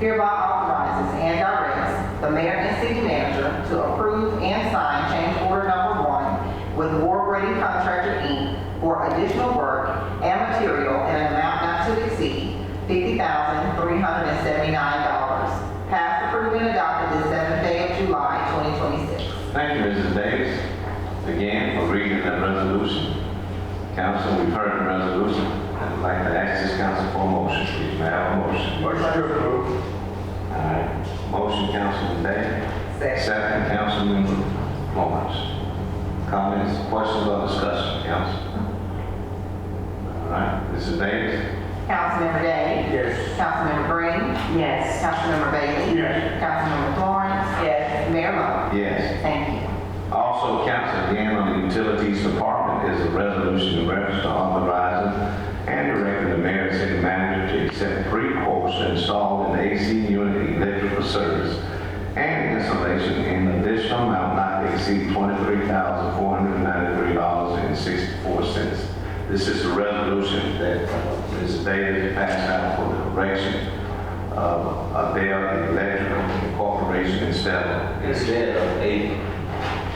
hereby authorizes and directs the mayor and city manager to approve and sign change order number 1 with War Grading Contractor Inc. for additional work and material in an amount not to exceed $50,379. Passed, approved, and adopted this 7th day of July, 2026. Thank you, Mrs. Davis, again for reading that resolution. Council, we've heard the resolution. I'd like to ask this council for a motion, please. May I have a motion? Motion to approve. All right. Motion, Councilman Day. Second. Councilman Florence. Comments, questions, or discussion, council? All right, Mrs. Davis? Councilmember Day? Yes. Councilmember Green? Yes. Councilmember Bailey? Yes. Councilmember Florence? Yes. Mayor Lo? Yes. Thank you. Also, council, again, on the Utilities Department is a resolution in reference to authorizing and directing the mayor and city manager to accept 3 quotes to install an AC unit electrical service and installation in additional amount not to exceed $23,493.64. This is the resolution that Mrs. Davis passed out for the correction of Adele Electrical Corporation instead of A.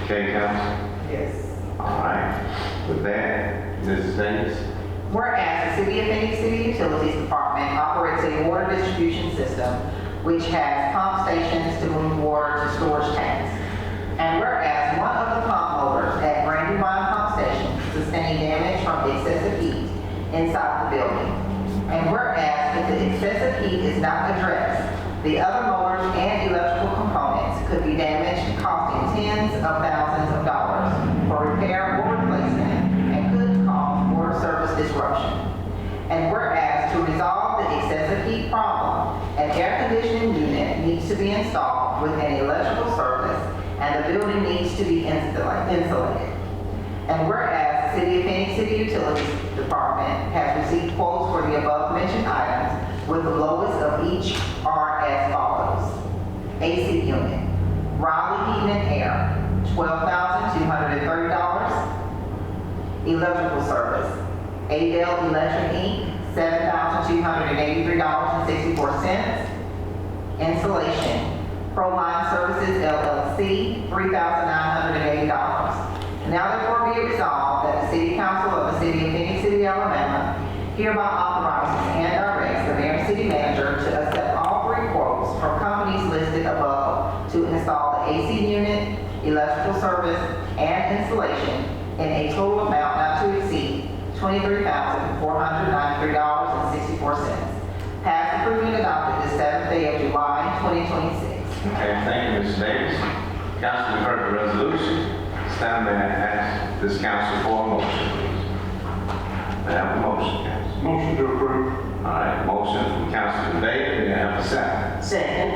Okay, council? Yes. All right. With that, Mrs. Davis? Whereas the City of Phoenix City Utilities Department operates a water distribution system which has pump stations to move water to storage tanks. And whereas one of the pump motors at Brandywine Pump Station sustained damage from excessive heat inside the building. And whereas if the excessive heat is not addressed, the other motors and electrical components could be damaged, costing tens of thousands of dollars for repair or replacement, and could cause water service disruption. And whereas to resolve the excessive heat problem, an air conditioning unit needs to be installed with an electrical service, and the building needs to be insulated. And whereas the City of Phoenix City Utilities Department has received quotes for the above mentioned items, with the lowest of each are as follows. AC unit, Raleigh Heating and Air, $12,230. Electrical service, Adel Electric Inc., $7,283.64. Insulation, Proline Services LLC, $3,980. Now therefore be it resolved that the City Council of the City of Phoenix City, Alabama hereby authorizes and directs the mayor and city manager to accept all three quotes from companies listed above to install the AC unit, electrical service, and installation in a total amount not to exceed $23,493.64. Passed, approved, and adopted this 7th day of July, 2026. Okay, thank you, Mrs. Davis. Council, you've heard the resolution. It's time to ask this council for a motion, please. May I have a motion, council? Motion to approve. All right, motion from Councilman Day. May I have a second? Second.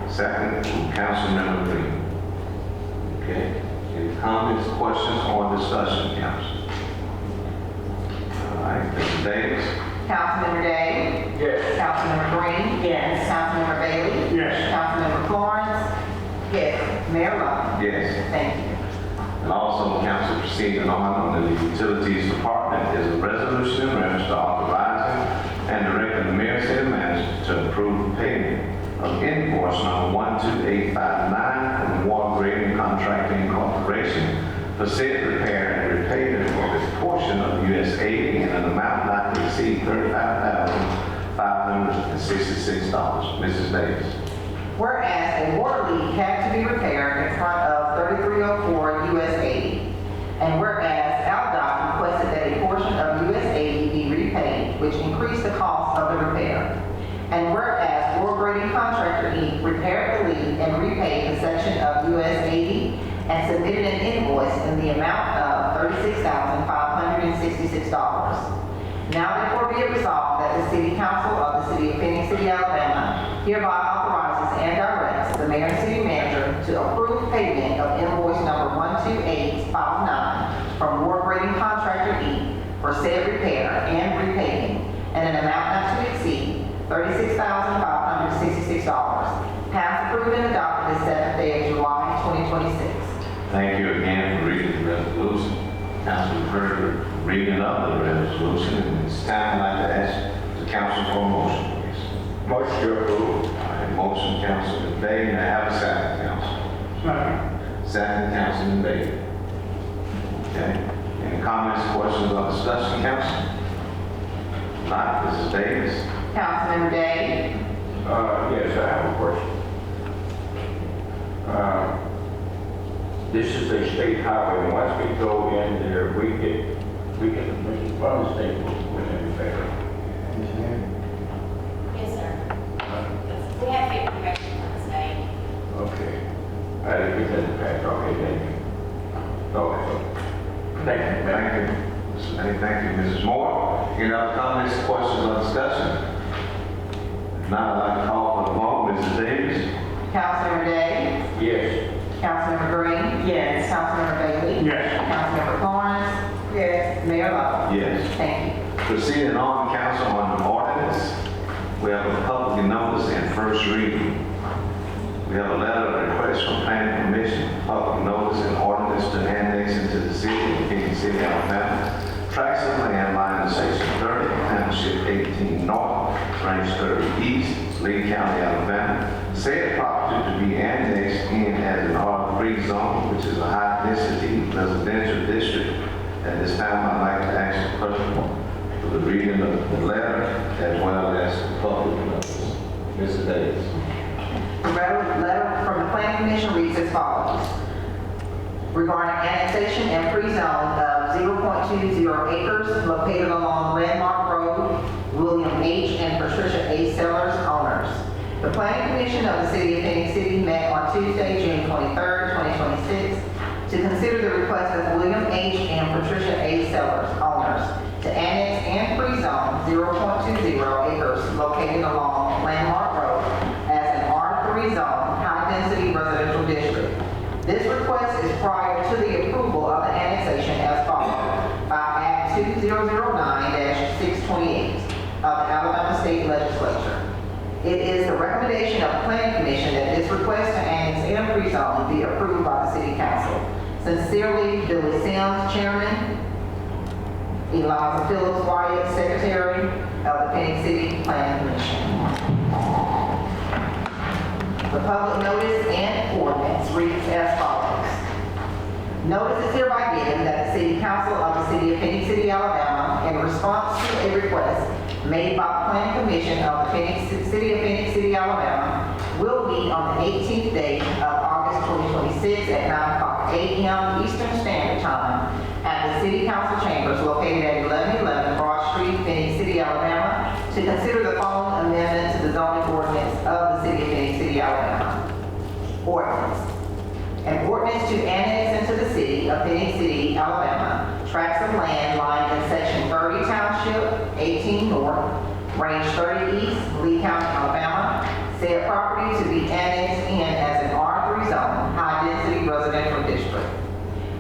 Second from Councilmember Green. Okay, any comments, questions, or discussion, council? All right, Mrs. Davis? Councilmember Day? Yes. Councilmember Green? Yes. Councilmember Bailey? Yes. Councilmember Florence? Yes. Mayor Lo? Yes. Thank you. And also, council proceeding on under the Utilities Department is a resolution in reference to authorizing and directing the mayor and city manager to approve payment of invoice number 12859 from Water Grading Contracting Corporation for said repair and repayment for a portion of US aid in an amount not to exceed $35,566. Mrs. Davis. Whereas a water leak had to be repaired in front of 3304 US 80, and whereas AlDOT requested that a portion of US 80 be repaid, which increased the cost of the repair, and whereas Water Grading Contractor Inc. repaired the leak and repaid the section of US 80 and submitted an invoice in the amount of $36,566. Now therefore be it resolved that the City Council of the City of Phoenix City, Alabama hereby authorizes and directs the mayor and city manager to approve payment of invoice number 12859 from Water Grading Contractor Inc. for said repair and repayment in an amount not to exceed $36,566. Passed, approved, and adopted this 7th day of July, 2026. Thank you again for reading the resolution. Council, you've heard the reading of the resolution, and it's time I'd like to ask the council for a motion, please. Motion to approve. All right, motion, Councilman Day. May I have a second, council? Second, Councilman Day. Okay. Any comments, questions, or discussion, council? Not, Mrs. Davis. Councilmember Day? Yes, I have a question. This is a state highway, and once we go in there, we get the permission from the state for repair. Yes, sir. We have to get permission from the state. Okay. I didn't get that back, okay, thank you. Okay, so, thank you. Thank you. Mrs. Day, thank you, Mrs. Moore. Any other comments, questions, or discussion? If not, I'd like to call for the vote. Mrs. Davis? Councilmember Day? Yes. Councilmember Green? Yes. Councilmember Bailey? Yes. Councilmember Florence? Yes. Mayor Lo? Yes. Thank you. Proceeding on, council, on the ordinance, we have a public notice and first reading. We have a letter of request from planning commission, public notice and ordinance to annex into the city of Phoenix City, Alabama, tracts of land lying in section 30, and Township 18 North, Range 30 East, Lee County, Alabama. Said property to be annexed in as an R3 zone, which is a high-density residential district. At this time, I'd like to ask the clerk for the reading of the letter as well as the public notice. Mrs. Davis. The letter from the Planning Commission reads as follows. Regarding annexation and pre-zone of 0.20 acres located along Landmark Road, William H. and Patricia A. Sellers, owners. The Planning Commission of the City of Phoenix City met on Tuesday, June 23rd, 2026, to consider the request of William H. and Patricia A. Sellers, owners, to annex and pre-zone 0.20 acres located along Landmark Road as an R3 zone, high-density residential district. This request is prior to the approval of the annexation as follows by Act 2009-628 of the Alabama State Legislature. It is the recommendation of the Planning Commission that this request to annex and pre-zone be approved by the City Council. Sincerely, Billy Sims, Chairman, Eliza Phillips Wyatt, Secretary of the Phoenix City Planning Commission. The public notice and ordinance reads as follows. Notice is hereby given that the City Council of the City of Phoenix City, Alabama, in response to a request made by the Planning Commission of the City of Phoenix City, Alabama, will meet on the 18th day of August 2026 at 9:00 a.m. Eastern Standard Time at the City Council Chambers located at 1111 Broad Street, Phoenix City, Alabama, to consider the following amendment to the zoning ordinance of the City of Phoenix City, Alabama. Ordinance. An ordinance to annex into the City of Phoenix City, Alabama, tracts of land lying in Section 30 Township, 18 North, Range 30 East, Lee County, Alabama. Said property to be annexed in as an R3 zone, high-density residential district.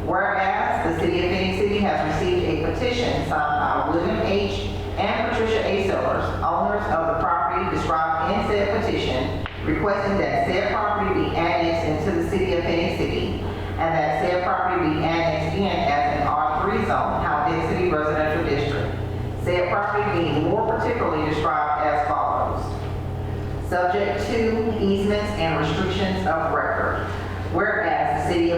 Whereas the City of Phoenix City has received a petition signed by William H. and Patricia A. Sellers, owners of the property described in said petition, requesting that said property be annexed into the City of Phoenix City, and that said property be annexed in as an R3 zone, high-density residential district. Said property being more particularly described as follows. Subject to easements and restrictions of record. Whereas the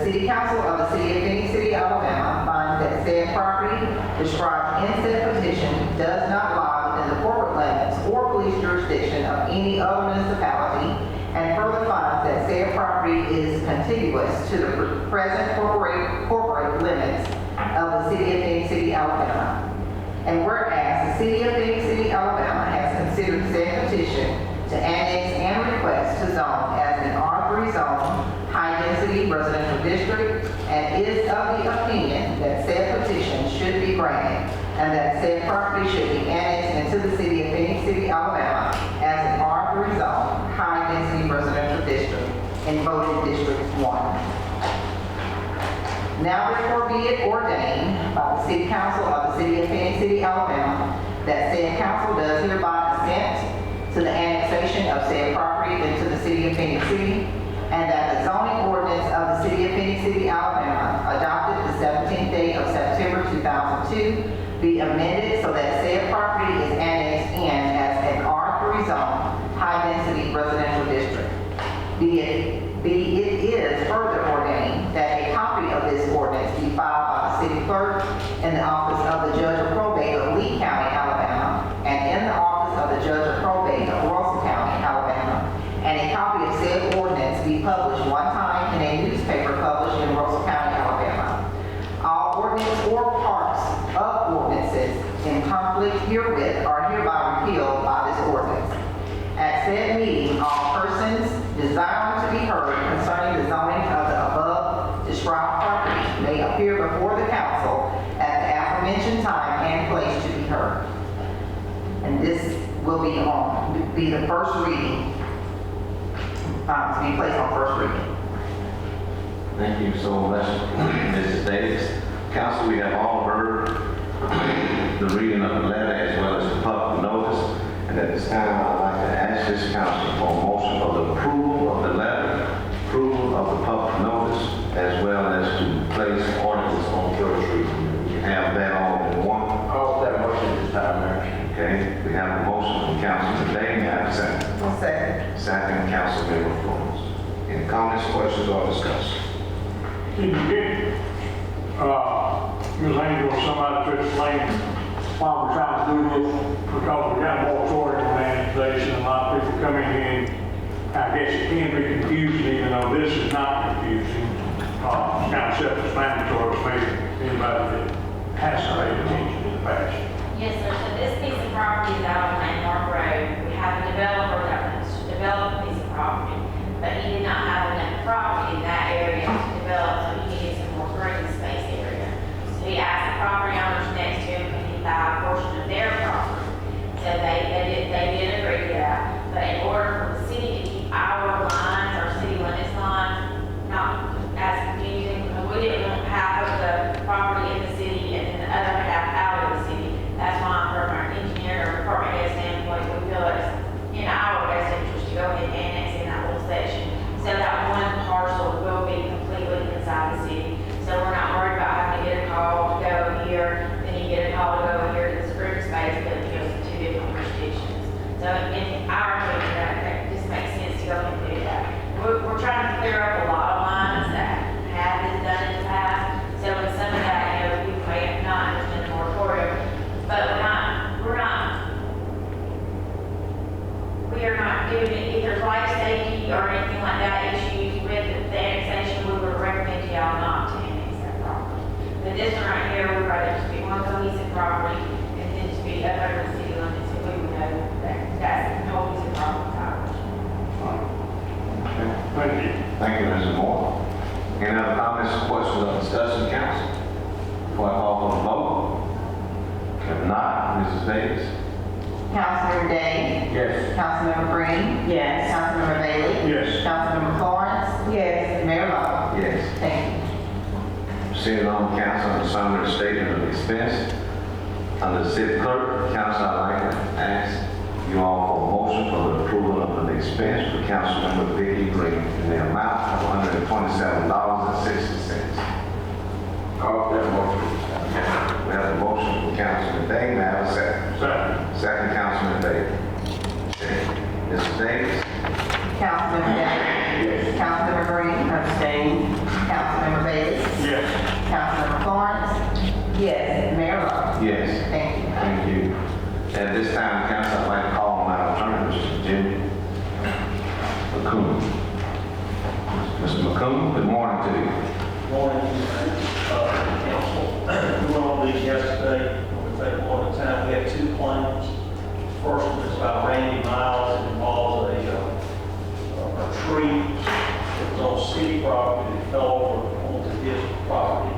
City Council of the City of Phoenix City, Alabama finds that said property described in said petition does not lie within the corporate limits or police jurisdiction of any other municipality, and further finds that said property is contiguous to the present corporate limits of the City of Phoenix City, Alabama. And whereas the City of Phoenix City, Alabama has considered said petition to annex and request to zone as an R3 zone, high-density residential district, and is of the opinion that said petition should be granted, and that said property should be annexed into the City of Phoenix City, Alabama, as an R3 zone, high-density residential district, in voting District 1. Now therefore be it ordained by the City Council of the City of Phoenix City, Alabama, that said council does hereby assent to the annexation of said property into the City of Phoenix City, and that the zoning ordinance of the City of Phoenix City, Alabama, adopted the 17th day of September 2002, be amended so that said property is annexed in as an R3 zone, high-density residential district. It is further ordained that a copy of this ordinance be filed by the city clerk in the office of the Judge of Probate of Lee County, Alabama, and in the office of the Judge of Probate of Russell County, Alabama, and a copy of said ordinance be published one time in a newspaper published in Russell County, Alabama. All ordinance or parts of ordinances in conflict herewith are hereby repealed by this ordinance. At said meeting, all persons desiring to be heard concerning the zoning of the above described property may appear before the council at the aforementioned time and place to be heard. And this will be the first reading, to be placed on first reading. Thank you so much, Mrs. Davis. Council, we have all heard the reading of the letter as well as the public notice. And at this time, I'd like to ask this council for a motion of the approval of the letter, approval of the public notice, as well as to place ordinance on first reading. We have that all in one. I'll that motion this time, Mayor. Councilmember Florence. Any comments, questions, or discussion? Did you get, Ms. Angel or somebody to explain why we're trying to do this? Because we got a moratorium on annexation, a lot of people coming in, I guess it can be confusing, even though this is not confusing. It's kind of self-explanatory, maybe anybody that has paid attention in the past. Yes, sir. So this piece of property is out on Landmark Road. We have a developer that wants to develop a piece of property, but he did not have enough property in that area to develop, so he needed some more green space area. So he asked the property owners next to him, can he buy a portion of their property? So they did agree to that. But in order for the city to keep our lines, our city limits lines, not as confusing, we didn't want half of the property in the city and then the other half out of the city. That's why from our engineer or department head standpoint, we feel it's in our best interest to go ahead and annex in that little section. So that one parcel will be completely inside the city. So we're not worried about having to get a call to go here, then you get a call to go here to this green space, but it goes to two different jurisdictions. So in our opinion, that just makes sense to go ahead and do that. We're trying to clear up a lot of lines that have been done in the past. So in some of that, people may have not understood the moratorium, but we are not doing it, if there's life safety or anything like that issues with the annexation, we would recommend y'all not to annex that property. But this one right here, we'd rather just be one cohesive property and then just be up under the city limits, so we would know that that's the whole piece of property. Thank you. Thank you, Mrs. Moore. Any other comments, questions, or discussion, council? Before I call for the vote? If not, Mrs. Davis? Councilmember Day? Yes. Councilmember Green? Yes. Councilmember Bailey? Yes. Councilmember Florence? Yes. Mayor Lo? Yes. Thank you. Proceeding on council on the summary statement of expense. Under the city clerk, council, I'd like to ask you all for a motion for the approval of the expense for Councilmember Vicky Green in the amount of $127.60. Call that motion. We have a motion from Councilman Day, may I have a second? Second. Second, Councilman Day. Mrs. Davis? Councilmember Day? Yes. Councilmember Green? Abstain. Councilmember Bailey? Yes. Councilmember Florence? Yes. Mayor Lo? Yes. Thank you. Thank you. At this time, council, I'd like to call on our attorney, Mr. Jimmy McCoon. Mr. McCoon, good morning to you. Morning, council. We went over these yesterday. We'll take one at a time. We have two claims. First one is about Randy Miles. It involves a tree that was on city property that fell over onto his property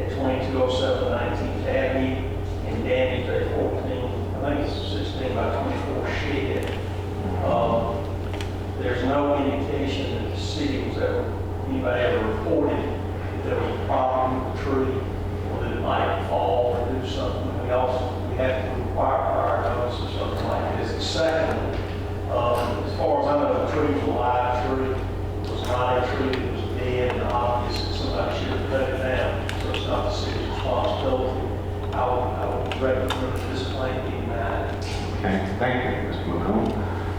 at 2207 19th Avenue and damaged a 16 by 24 shed. There's no indication that the city was anybody ever reported that there was a problem with the tree or that it might fall or do something. We have to require fire notice or something like this. The second, as far as I know, the tree was a live tree. It was not a tree that was dead and obvious that somebody should have cut it down. So it's not the city's responsibility. I would recommend that this claim be denied. Okay, thank you, Mr. McCoon.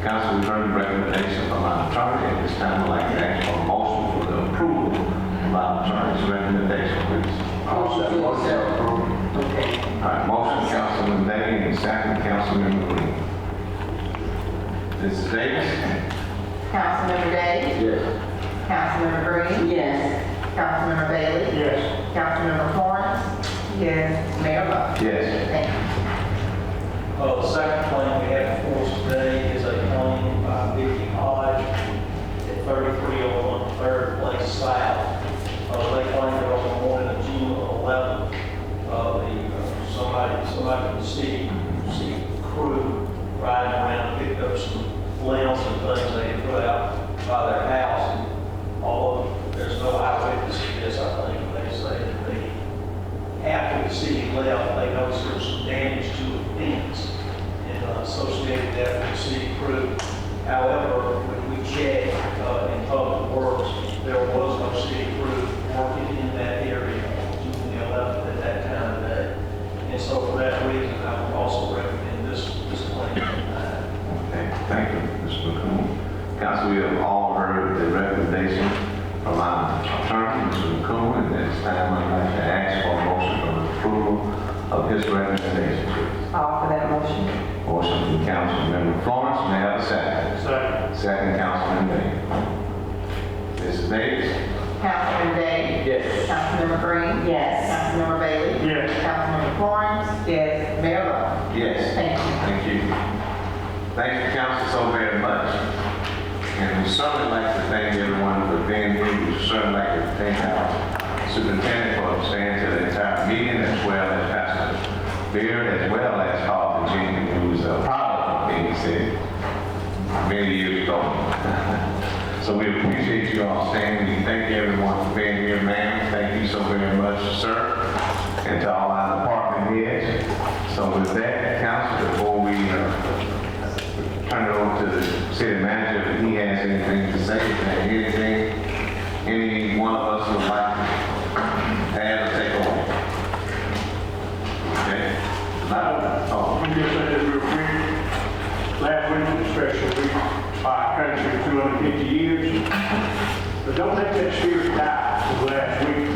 Council, we've heard the recommendation from our attorney. At this time, I'd like to ask for a motion for the approval of our attorney's recommendation, please. Okay. All right, motion, Councilman Day, and second, Councilman Green. Mrs. Davis? Councilmember Day? Yes. Councilmember Green? Yes. Councilmember Bailey? Yes. Councilmember Florence? Yes. Mayor Lo? Yes. Thank you. The second claim we have before us today is a claim by Vicky Hodge at 3301 3rd Place South. They claim that on the morning of June 11th, somebody from the city crew riding around picked up some limbs and things they had put out by their house. And all of there's no eyewitness to this, I think. They say that after the city left, they noticed there was some damage to the fence and associated that with the city crew. However, when we checked in Public Works, there was no city crew working in that area on June the 11th at that time of day. And so for that reason, I would also recommend this claim be denied. Okay, thank you, Mr. McCoon. Council, we have all this recommendation, please? I'll offer that motion. Motion from Councilmember Florence, may I have a second? Second. Second, Councilman Day. Mrs. Davis? Councilman Day? Yes. Councilmember Green? Yes. Councilmember Bailey? Yes. Councilmember Florence? Yes. Mayor Lo? Yes. Thank you. Thank you. Thank you, council, so very much. And we certainly like to thank everyone for being here. We certainly like to thank our superintendent for staying to the entire meeting, as well as Pastor Beard, as well as Paul Virginia, who was a part of Phenix City many years ago. So we appreciate you all staying. We thank everyone for being here, ma'am. Thank you so very much, sir, and to all our department heads. So with that, council, before we turn it over to the city manager, if he has anything to say, anything any one of us would like to add or take over. Okay? Let me just say this real quick. Last week was a special week for our country, 250 years. But don't let that spirit die the last week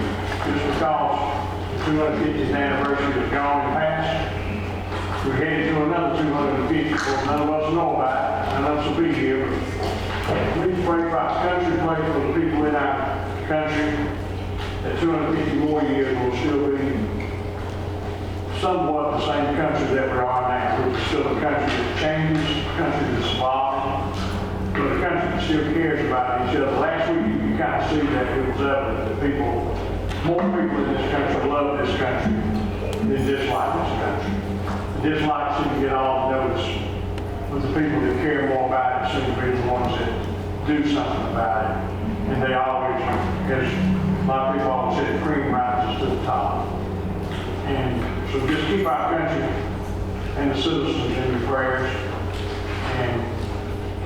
just because the 250th anniversary is gone and past. We're headed to another 250, of course, none of us know about it, none of us will be here, but we pray for our country, pray for the people in our country, that 250 more years will still be somewhat the same country that we are now, which is still a country that changes, a country that's evolving, but a country that still cares about each other. Last week, you kind of see that it was evident that more people in this country love this country than dislike this country. Dislikes seem to get all the notice, but the people that care more about it seem to be the ones that do something about it. And they always, as a lot of people always say, the cream rises to the top. And so just keep our country and the citizens in your prayers and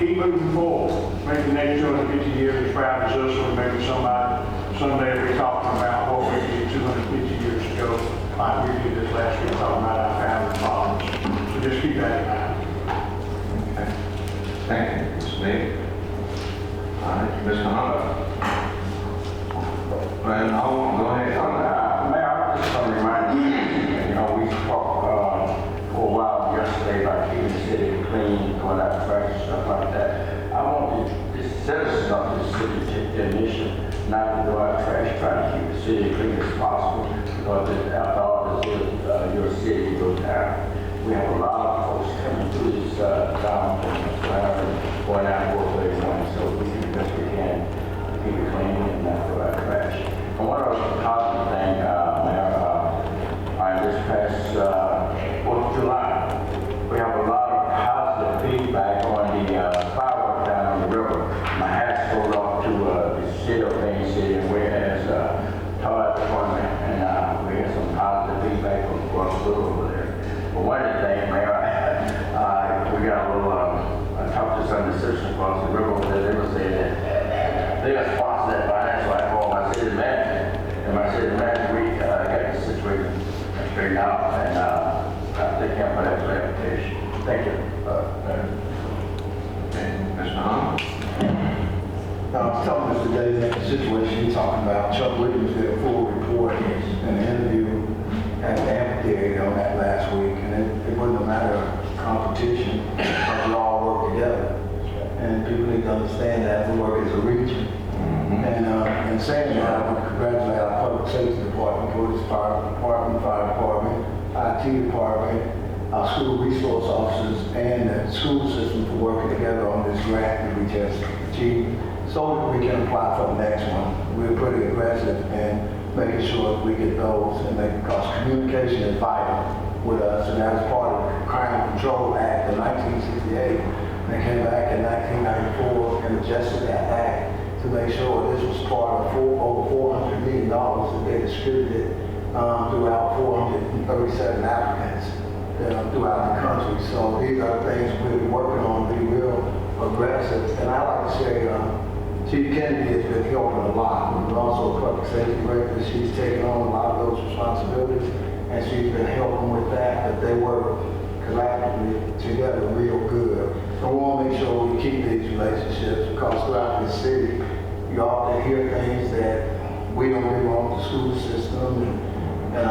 keep moving forward. Maybe the next 250 years as proud as us, or maybe someday will be talking about what we did 250 years ago, like we did this last week, talking about our family problems. So just keep that in mind. Okay. Thank you, Mr. Nick. All right, Mr. Hunter. Well, no, go ahead. Mayor, I just want to remind you, we talked for a while yesterday about keeping the city clean, going out trash and stuff like that. I want the citizens of the city to take the initiative not to go out trash, try to keep the city clean as possible, because after all, this is your city, your town. We have a lot of folks coming through this town, going out work where they want, so we do the best we can to keep it clean and not go out trash. And one other positive thing, Mayor, this past 4th of July, we have a lot of positive feedback on the fireworks down on the river. My hat's pulled off to the city of Phenix City, and whereas Todd Department, and we had some positive feedback from across the river over there. But one of the things, Mayor, we got a little, I talked to some of the citizens across the river over there, they were saying that they got sponsored that by that, so I called my city manager, and my city manager, we got the situation straightened out, and they can't put that clarification. Thank you. Mr. Hunter. I was telling Mr. Davis that the situation he's talking about, Chuck Williams did a full report in an interview at the amphitheater on that last week, and it wasn't a matter of competition, because we all work together. And people need to understand that we work as a region. And in saying that, I want to congratulate our public safety department, police department, fire department, IT department, our school resource officers, and the school system for working together on this grant that we just achieved, so that we can apply for the next one. We're pretty aggressive in making sure that we get those, and because communication is vital with us, and that was part of the Crime Control Act of 1968. They came back in 1994 and adjusted that act to make sure this was part of over $400 million that they distributed throughout 437 applicants throughout the country. So these are things we're working on, be real aggressive. And I like to say, Chief Kennedy has been helping a lot. We're also a public safety director. She's taken on a lot of those responsibilities, and she's been helping with that, but they work collaboratively together real good. So we want to make sure we keep these relationships, because throughout the city, you often hear things that we don't really want the school system and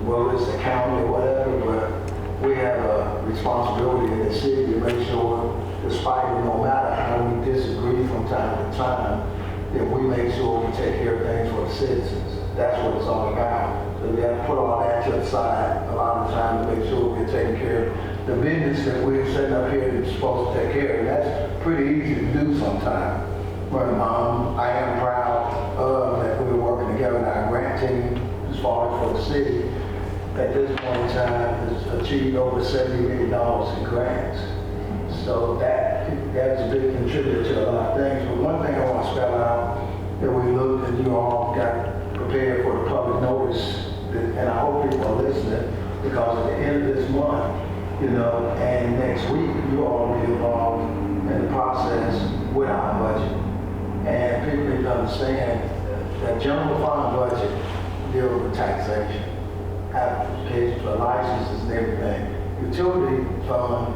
whether it's the county or whatever, but we have a responsibility in the city to make sure, despite no matter how we disagree from time to time, that we make sure we take care of things for the citizens. That's what it's all about. So we have to put all that to the side a lot of times to make sure we're taking care of the business that we're setting up here that's supposed to take care of. And that's pretty easy to do sometimes. But I am proud of that we're working together in our grant team as far as for the city. At this point in time, has achieved over $70 million in grants. So that is a big contributor to a lot of things. But one thing I want to spell out that we looked and you all got prepared for the public notice, and I hope people are listening, because at the end of this month, and next week, you all will be involved in the process with our budget. And people need to understand that general fund budget deals with taxation, applications for licenses and everything. Utility fund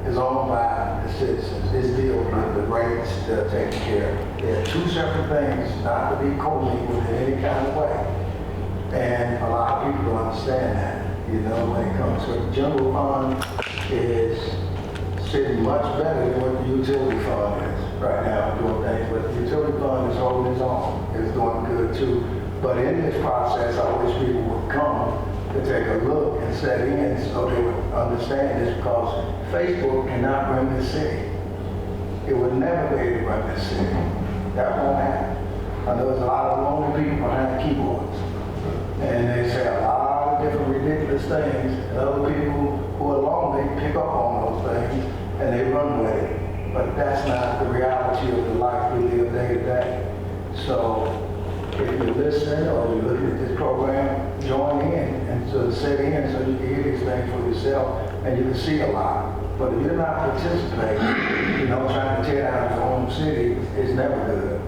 is owned by the citizens. It's deals with the rates that are taken care of. They're two separate things, not to be co-mingled in any kind of way. And a lot of people don't understand that. When it comes to the general fund is sitting much better than what the utility fund is right now doing things. But the utility fund is holding its own. It's doing good too. But in this process, I wish people would come to take a look and set in so they would understand this, because Facebook cannot run this city. It would never be able to run this city. That won't happen. I know there's a lot of lonely people behind keyboards. And they say a lot of different ridiculous things, and other people who are lonely pick up on those things and they run with it. But that's not the reality of the life we live day to day. So if you're listening or you're looking at this program, join in and so set in so you can hear these things for yourself and you can see a lot. But if you're not participating, trying to tear down your own city, it's never good.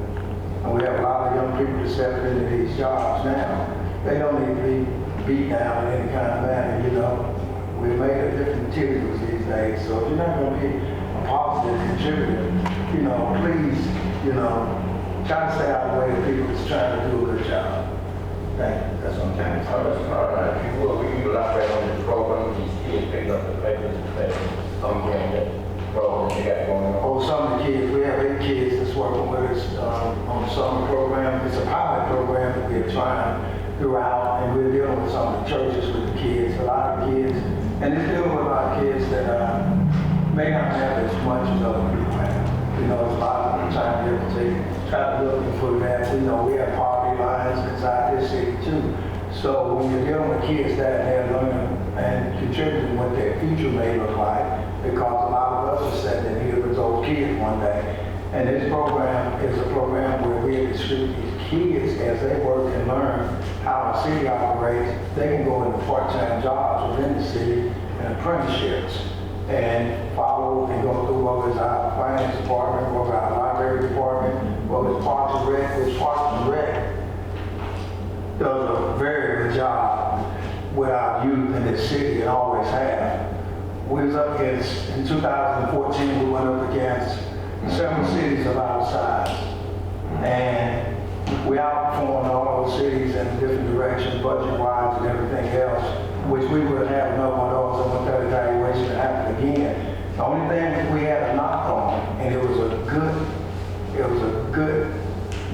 And we have a lot of young people that step into these jobs now. They don't need to be beat down in any kind of manner, We're made of different materials these days, so if you're not going to be a positive contributor, please, try to stay out of the way of people that's trying to do a good job. Thank you. That's what I'm saying. All right. If you will, we can elaborate on this program. These kids picking up the papers and that program you got going on. Oh, some of the kids, we have 8 kids that's working with us on the summer program. It's a pilot program that we're trying throughout, and we're dealing with some of the churches with the kids, a lot of kids, and it's dealing with a lot of kids that may not have as much as other people have. There's a lot of time you have to try to look for that. We have poverty lines inside this city too. So when you're dealing with kids that they're learning and contributing what their future may look like, because a lot of us are sitting in here with those kids one day. And this program is a program where we distribute these kids as they work and learn how our city operates. They can go into part-time jobs within the city and apprenticeships and follow and go through whether it's our finance department, whether our library department, whether it's Parks and Rec. This Parks and Rec does a very good job with our youth in this city and always have. We was up against, in 2014, we went up against several cities of our size. And we outperformed all those cities in different directions, budget-wise and everything else, which we would have another one of those. I want that evaluation to happen again. The only thing that we had a knock on, and it was a good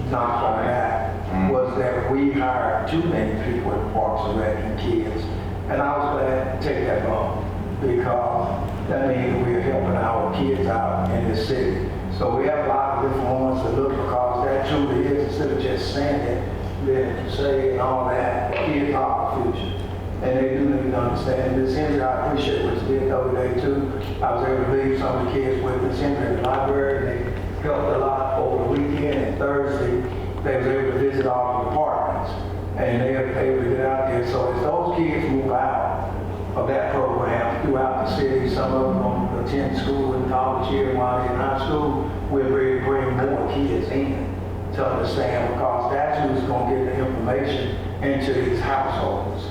knock on that, was that we hired too many people in Parks and Rec and kids. And I was glad to take that bump, because that means we're helping our kids out in this city. So we have a lot of different ones to look, because that truly is, instead of just saying it, then say and all that, kids are the future. And they do need to understand. Ms. Henry, I appreciate what you did the other day too. I was able to leave some of the kids with Ms. Henry in the library, and they helped a lot over the weekend. And Thursday, they was able to visit all the departments, and they were able to get out there. So as those kids move out of that program throughout the city, some of them attend school in college here while they're in high school, we're ready to bring more kids in to understand, because that's who's going to get the information into these households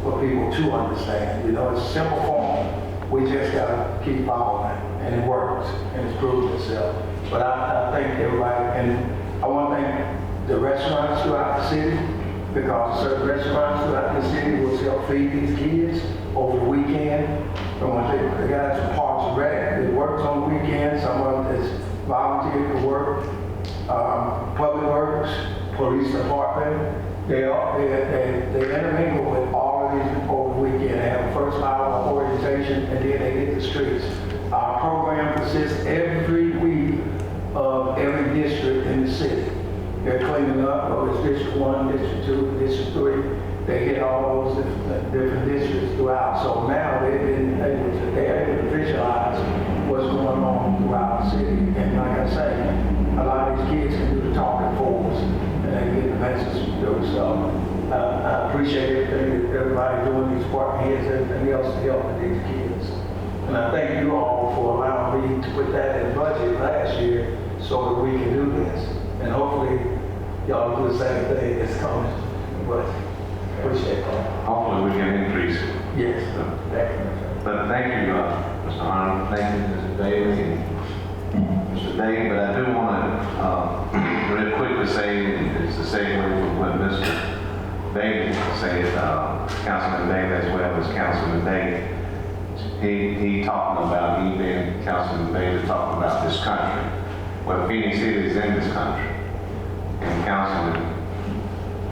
for people to understand. It's a simple form. We just got to keep following it, and it works, and it's proved itself. But I thank everybody, and I want to thank the restaurants throughout the city because certain restaurants throughout the city will help feed these kids over the weekend. And when the guys from Parks and Rec, they work on the weekend, some of them is volunteer to work. Public Works, Police Department, they intermingle with all of these over the weekend. They have a first mile organization, and then they hit the streets. Our program consists every week of every district in the city. They're cleaning up, whether it's District 1, District 2, District 3. They hit all those different districts throughout. So now they're able to visualize what's going on throughout the city. And like I say, a lot of these kids can do the talking for us, and they get the message through. So I appreciate everything that everybody doing, these department heads, everything else to help with these kids. And I thank you all for allowing me to put that in the budget last year so that we can do this. And hopefully y'all do the same thing that's coming. But appreciate that. Hopefully we can increase it. Yes, definitely. But thank you, Mr. Arnold, thank you, Mr. Daly, and Mr. Day. But I do want to real quickly say, it's a segue from what Mr. Daly said, Councilman Daly as well as Councilman Day. He talking about, he being Councilman Daly talking about this country. Well, Phoenix City is in this country. And Councilman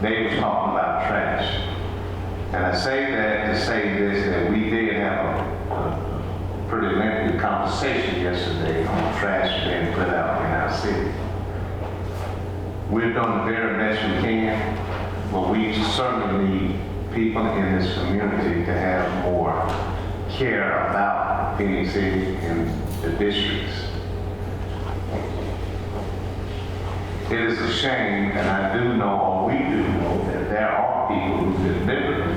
Day was talking about trash. And I say that to say this, that we did have a pretty lengthy conversation yesterday on trash being put out in our city. We're doing the very best we can, but we certainly need people in this community to have more care about Phoenix City and the districts. It is a shame, and I do know, or we do know, that there are people who deliberately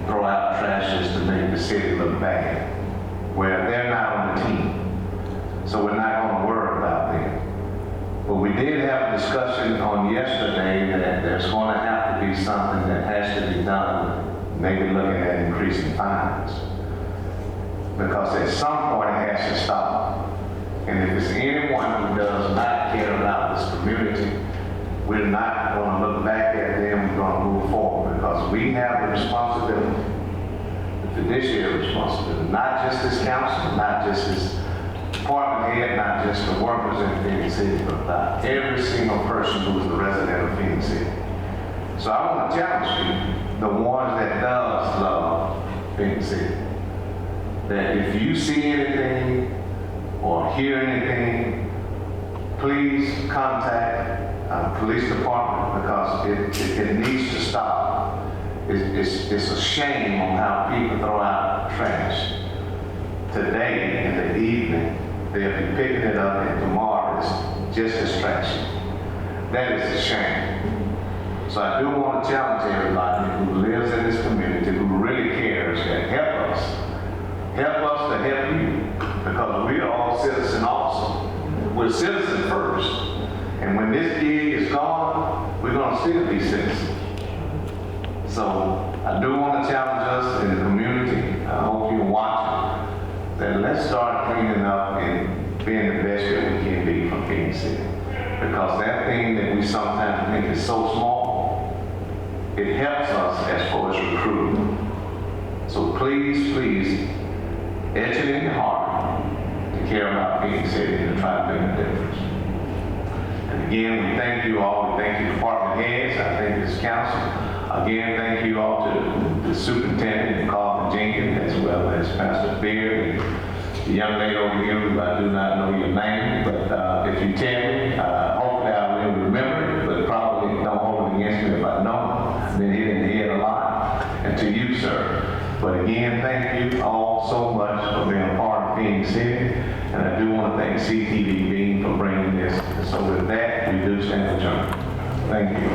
throw out trash just to make the city look bad, where they're not on the team. So we're not going to worry about them. But we did have a discussion on yesterday that there's going to have to be something that has to be done, maybe looking at increasing fines. Because at some point it has to stop. And if it's anyone who does not care about this community, we're not going to look back at them, we're going to move forward, because we have the responsibility, the fiduciary responsibility, not just this council, not just this department head, not just the workers in Phoenix City, but every single person who is a resident of Phoenix City. So I want to challenge you, the ones that does love Phoenix City, that if you see anything or hear anything, please contact police department, because it needs to stop. It's a shame on how people throw out trash. Today in the evening, they'll be picking it up, and tomorrow it's just as trashy. That is a shame. So I do want to challenge everybody who lives in this community, who really cares, that help us to help you, because we are all citizens also. We're citizens first. And when this gig is gone, we're going to still be citizens. So I do want to challenge us in the community. I hope you're watching. That let's start cleaning up and being the best that we can be from Phoenix City. Because that thing that we sometimes think is so small, it helps us as far as recruiting. So please, please, etch it in your heart to care about Phoenix City and to try to make a difference. And again, we thank you all. We thank you, department heads. I thank this council. Again, thank you all to the superintendent, Carlton Jenkins, as well as Pastor Beard, and the young lady over here, who I do not know your name, but if you tell me, hopefully I will remember it, but probably don't hold it against me if I don't. I've been hit in the head a lot. And to you, sir. But again, thank you all so much for being a part of Phoenix City. And I do want to thank CTV Bean for bringing this. So with that, we do stand adjourned. Thank you.